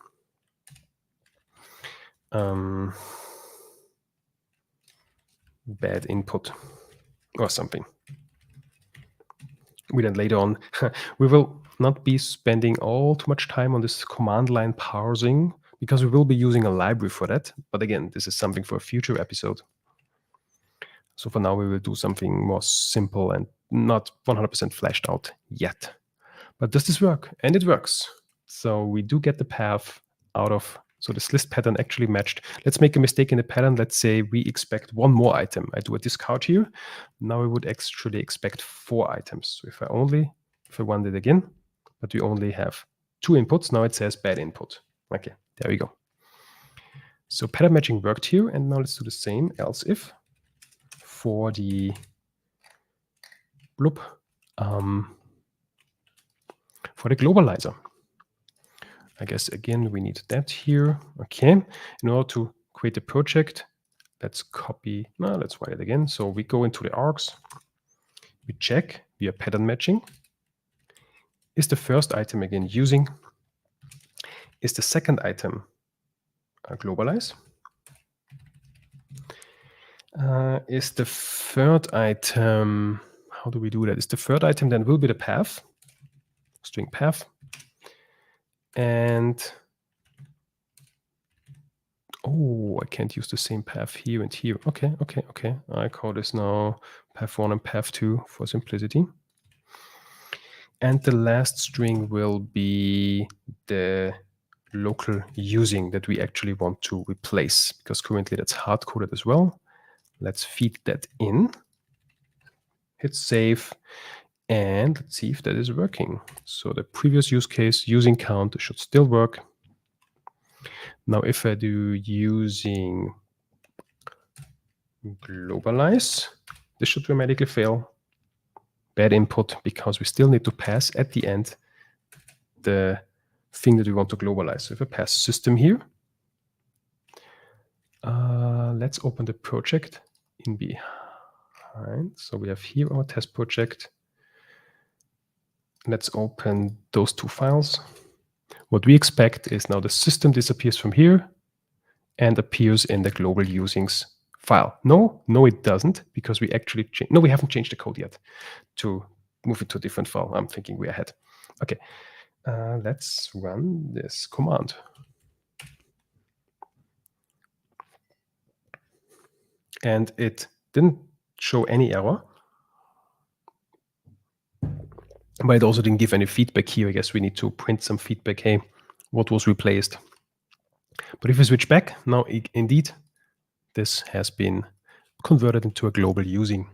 bad input or something. We then later on, we will not be spending all too much time on this command line parsing, because we will be using a library for that. But again, this is something for a future episode. So for now, we will do something more simple and not 100% fleshed out yet. But does this work? And it works. So we do get the path out of, so this list pattern actually matched. Let's make a mistake in the pattern. Let's say we expect one more item. I do a discard here. Now we would actually expect 4 items. So if I run it again, but we only have 2 inputs, now it says bad input. Okay, there we go. So pattern matching worked here. And now let's do the same, else if, for the bloop, for the globalizer. I guess, again, we need that here. Okay. In order to create a project, let's copy. No, let's write it again. So we go into the args. We check via pattern matching. Is the first item again using? Is the second item globalize? Is the third item, how do we do that? Is the third item then will be the path, string path. And oh, I can't use the same path here and here. Okay. I call this now path 1 and path 2 for simplicity. And the last string will be the local using that we actually want to replace, because currently that's hard-coded as well. Let's feed that in, hit save, and let's see if that is working. So the previous use case, using count, should still work. Now if I do using globalize, this should dramatically fail. Bad input, because we still need to pass at the end the thing that we want to globalize. So if I pass system here, let's open the project in behind. So we have here our test project. Let's open those 2 files. What we expect is now the system disappears from here, and appears in the global usings file. No, it doesn't, because we actually no, we haven't changed the code yet to move it to a different file. I'm thinking we're ahead. Okay, let's run this command. And it didn't show any error, but it also didn't give any feedback here. I guess we need to print some feedback. Hey, what was replaced? But if we switch back, now indeed, this has been converted into a global using.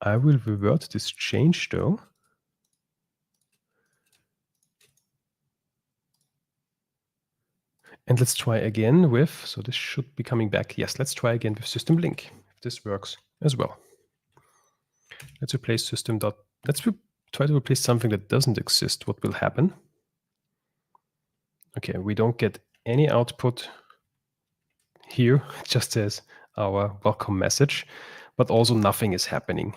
I will revert this change though. And let's try again with, so this should be coming back. Yes, let's try again with system link. If this works as well. Let's replace system dot, try to replace something that doesn't exist. What will happen? Okay, we don't get any output here. It just says our welcome message, but also nothing is happening.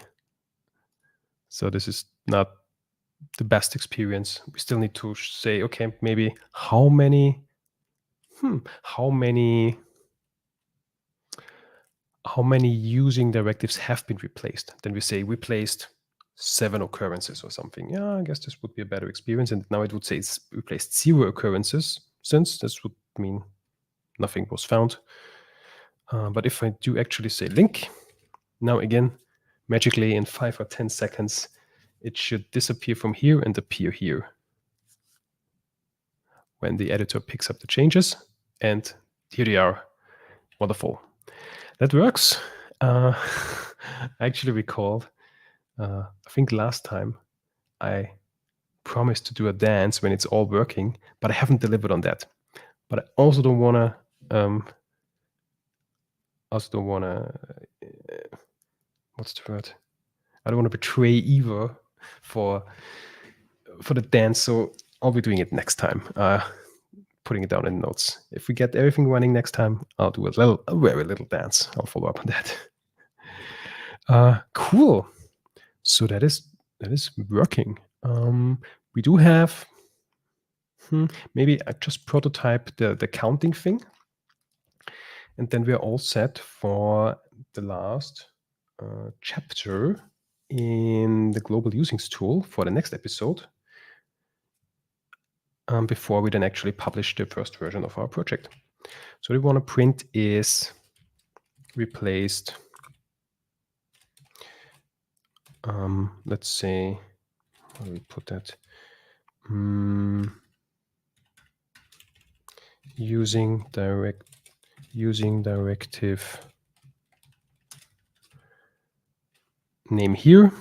So this is not the best experience. We still need to say, okay, maybe how many using directives have been replaced. Then we say replaced 7 occurrences or something. Yeah, I guess this would be a better experience. And now it would say it's replaced 0 occurrences, since this would mean nothing was found. But if I do actually say link, now again, magically in 5 or 10 seconds, it should disappear from here and appear here when the editor picks up the changes. And here they are. Wonderful. That works. I actually recalled, I think last time I promised to do a dance when it's all working, but I haven't delivered on that. But I also don't want to, what's the word? I don't want to betray either for the dance, so I'll be doing it next time. Putting it down in the notes. If we get everything running next time, I'll do a very little dance. I'll follow up on that. Cool. So that is working. We do have maybe I just prototype the counting thing, and then we're all set for the last chapter in the global usings tool for the next episode, before we then actually publish the first version of our project. So what we want to print is replaced, let's say, how do we put that? Using directive name here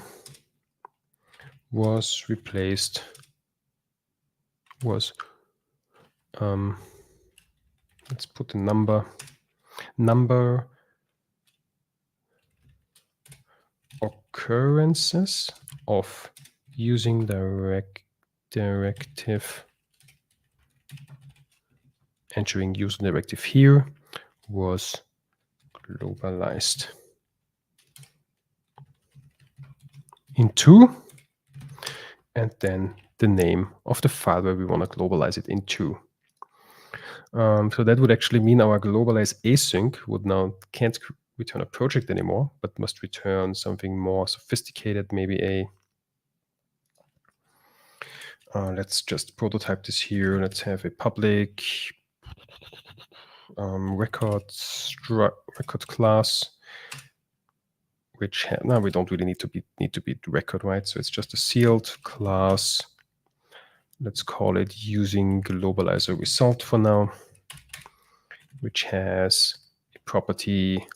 was replaced, let's put the number occurrences of using directive, entering user directive here, was globalized into, and then the name of the file where we want to globalize it into. So that would actually mean our globalize async would now can't return a project anymore, but must return something more sophisticated, maybe let's just prototype this here. Let's have a public record class, which now we don't really need to be record, right? So it's just a sealed class. Let's call it using globalizer result for now, which has a property,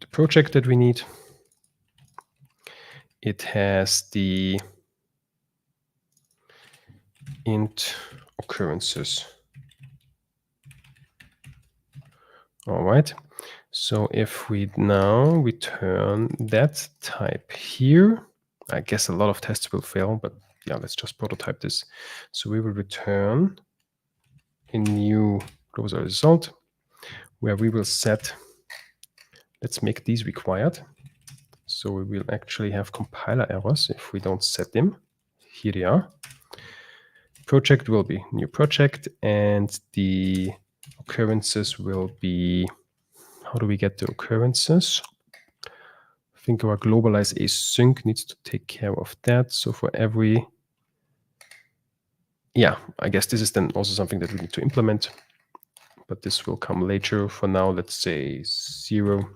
the project that we need. It has the int occurrences. All right. So if we now return that type here, I guess a lot of tests will fail, but yeah, let's just prototype this. So we will return a new global result where we will set, let's make these required. So we will actually have compiler errors if we don't set them. Here they are. project will be new project, and the occurrences will be, how do we get the occurrences? I think our globalize async needs to take care of that. So for every, yeah, I guess this is then also something that we need to implement, but this will come later. For now, let's say 0.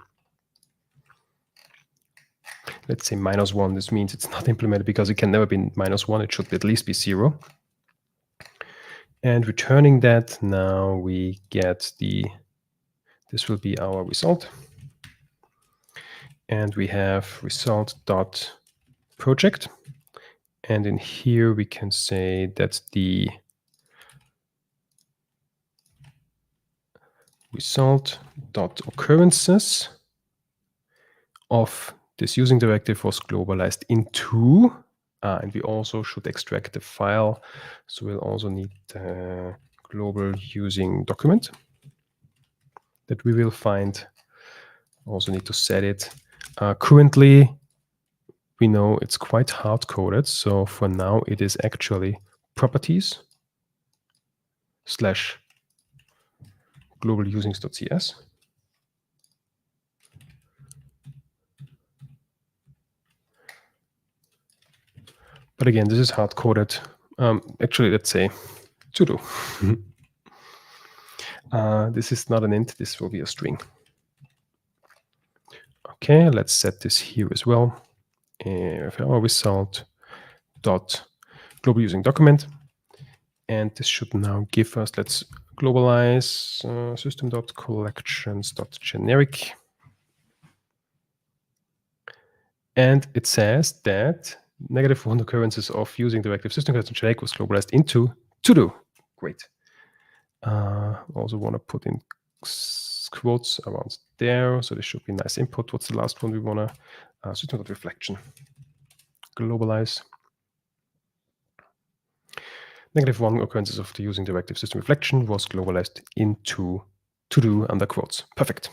Let's say -1. This means it's not implemented because it can never be -1. It should at least be 0. And returning that, now we get this will be our result. And we have result.project. And in here, we can say that the result.occurrences of this using directive was globalized into, and we also should extract the file. So we'll also need the global using document that we will find. Also need to set it. Currently, we know it's quite hard coded. So for now, it is actually properties / global usings.cs. But again, this is hard coded. Actually, let's say to do. This is not an int. This will be a string. Okay, let's set this here as well. Our result dot global using document. And this should now give us, let's globalize system.collections.generic. And it says that -1 occurrences of using directive system generic was globalized into to do. Great. Also want to put in quotes around there. So this should be nice input. What's the last one we want to? System.reflection. Globalize. -1 occurrences of the using directive system reflection was globalized into to do under quotes. Perfect.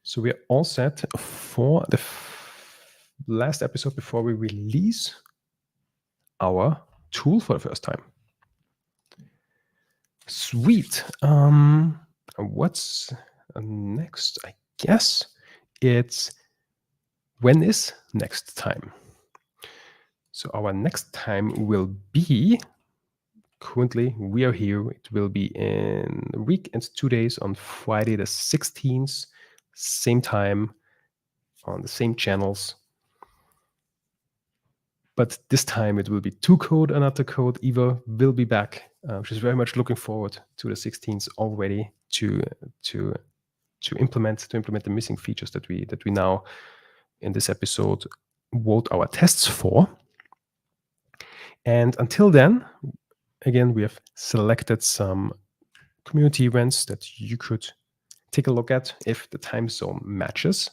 So we're all set for the last episode before we release our tool for the first time. Sweet. What's next? I guess it's when is next time? So our next time will be, currently we are here, it will be in a week and 2 days on Friday the 16th, same time, on the same channels. But this time it will be 2 code, another code. Eva will be back. She's very much looking forward to the 16th already to implement the missing features that we now in this episode vote our tests for. And until then, again, we have selected some community events that you could take a look at if the time zone matches.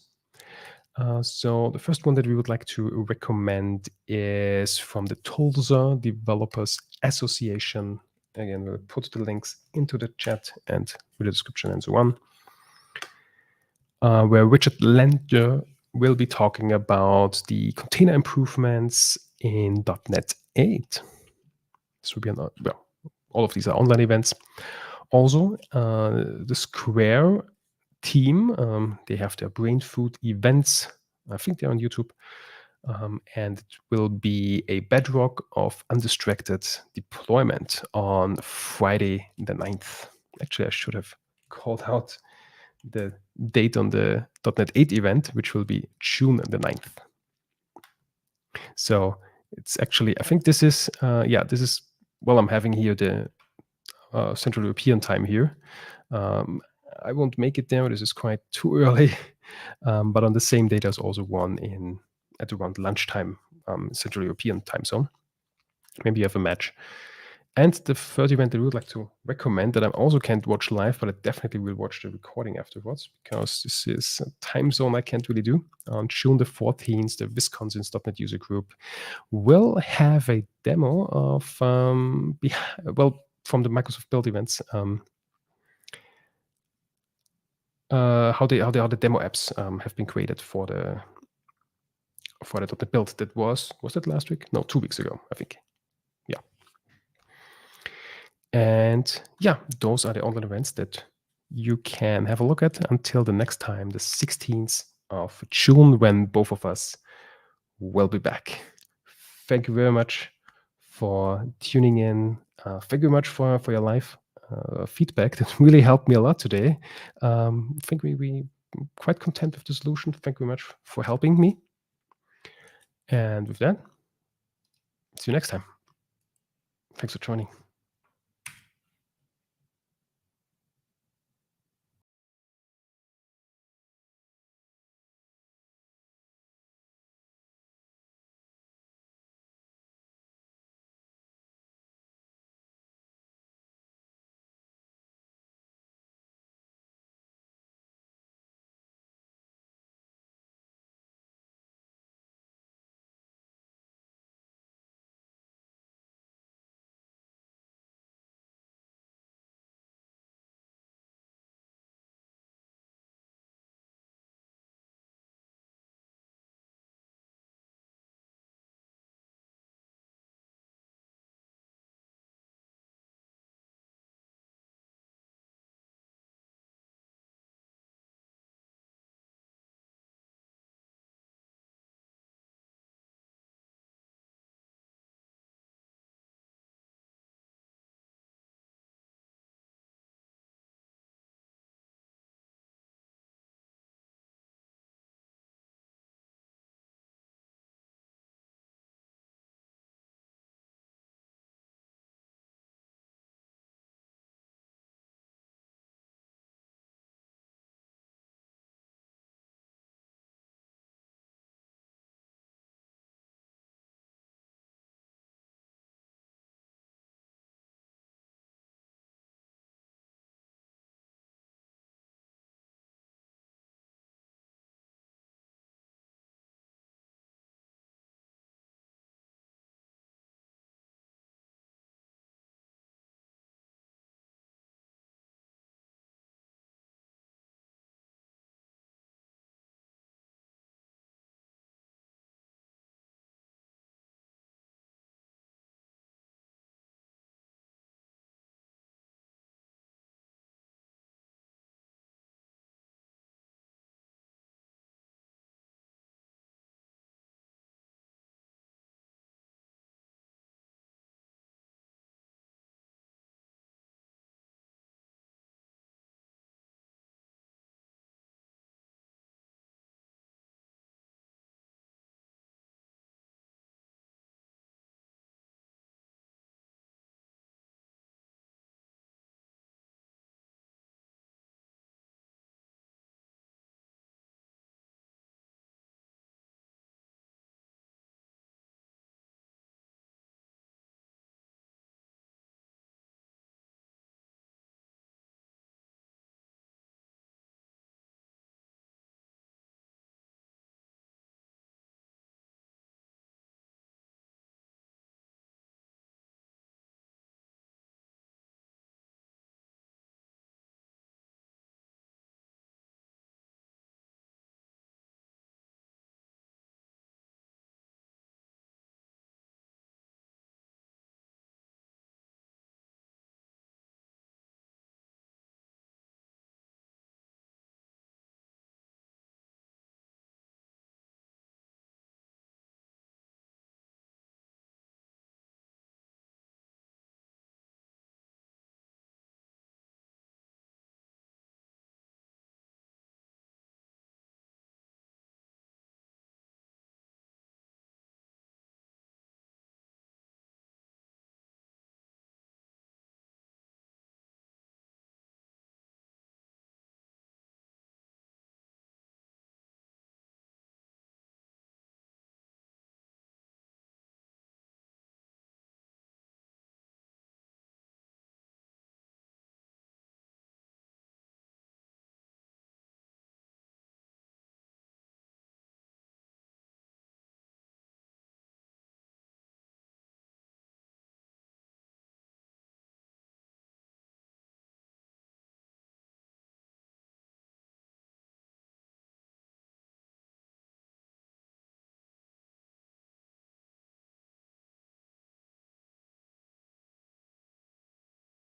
So the first one that we would like to recommend is from the Tulsa Developers Association. Again, we'll put the links into the chat and with the description and so on, where Richard Lender will be talking about the container improvements in .NET 8. This will be all of these are online events. Also, the Square team, they have their brain food events. I think they're on YouTube. And it will be a bedrock of undistracted deployment on Friday the 9th. Actually, I should have called out the date on the .NET 8 event, which will be June the 9th. So it's actually, I think this is, I'm having here the Central European time here. I won't make it there. This is quite too early. But on the same day, there's also one at around lunchtime, Central European time zone. Maybe you have a match. And the third event that we would like to recommend that I also can't watch live, but I definitely will watch the recording afterwards because this is a time zone I can't really do. On June the 14th, the Wisconsin's.NET user group will have a demo of, from the Microsoft Build events, how the demo apps have been created for the .NET Build. That was that last week? No, 2 weeks ago, I think. And yeah, those are the online events that you can have a look at until the next time, the 16th of June, when both of us will be back. Thank you very much for tuning in. Thank you very much for your live feedback. That really helped me a lot today. I think we quite content with the solution. Thank you very much for helping me. And with that, see you next time. Thanks for joining.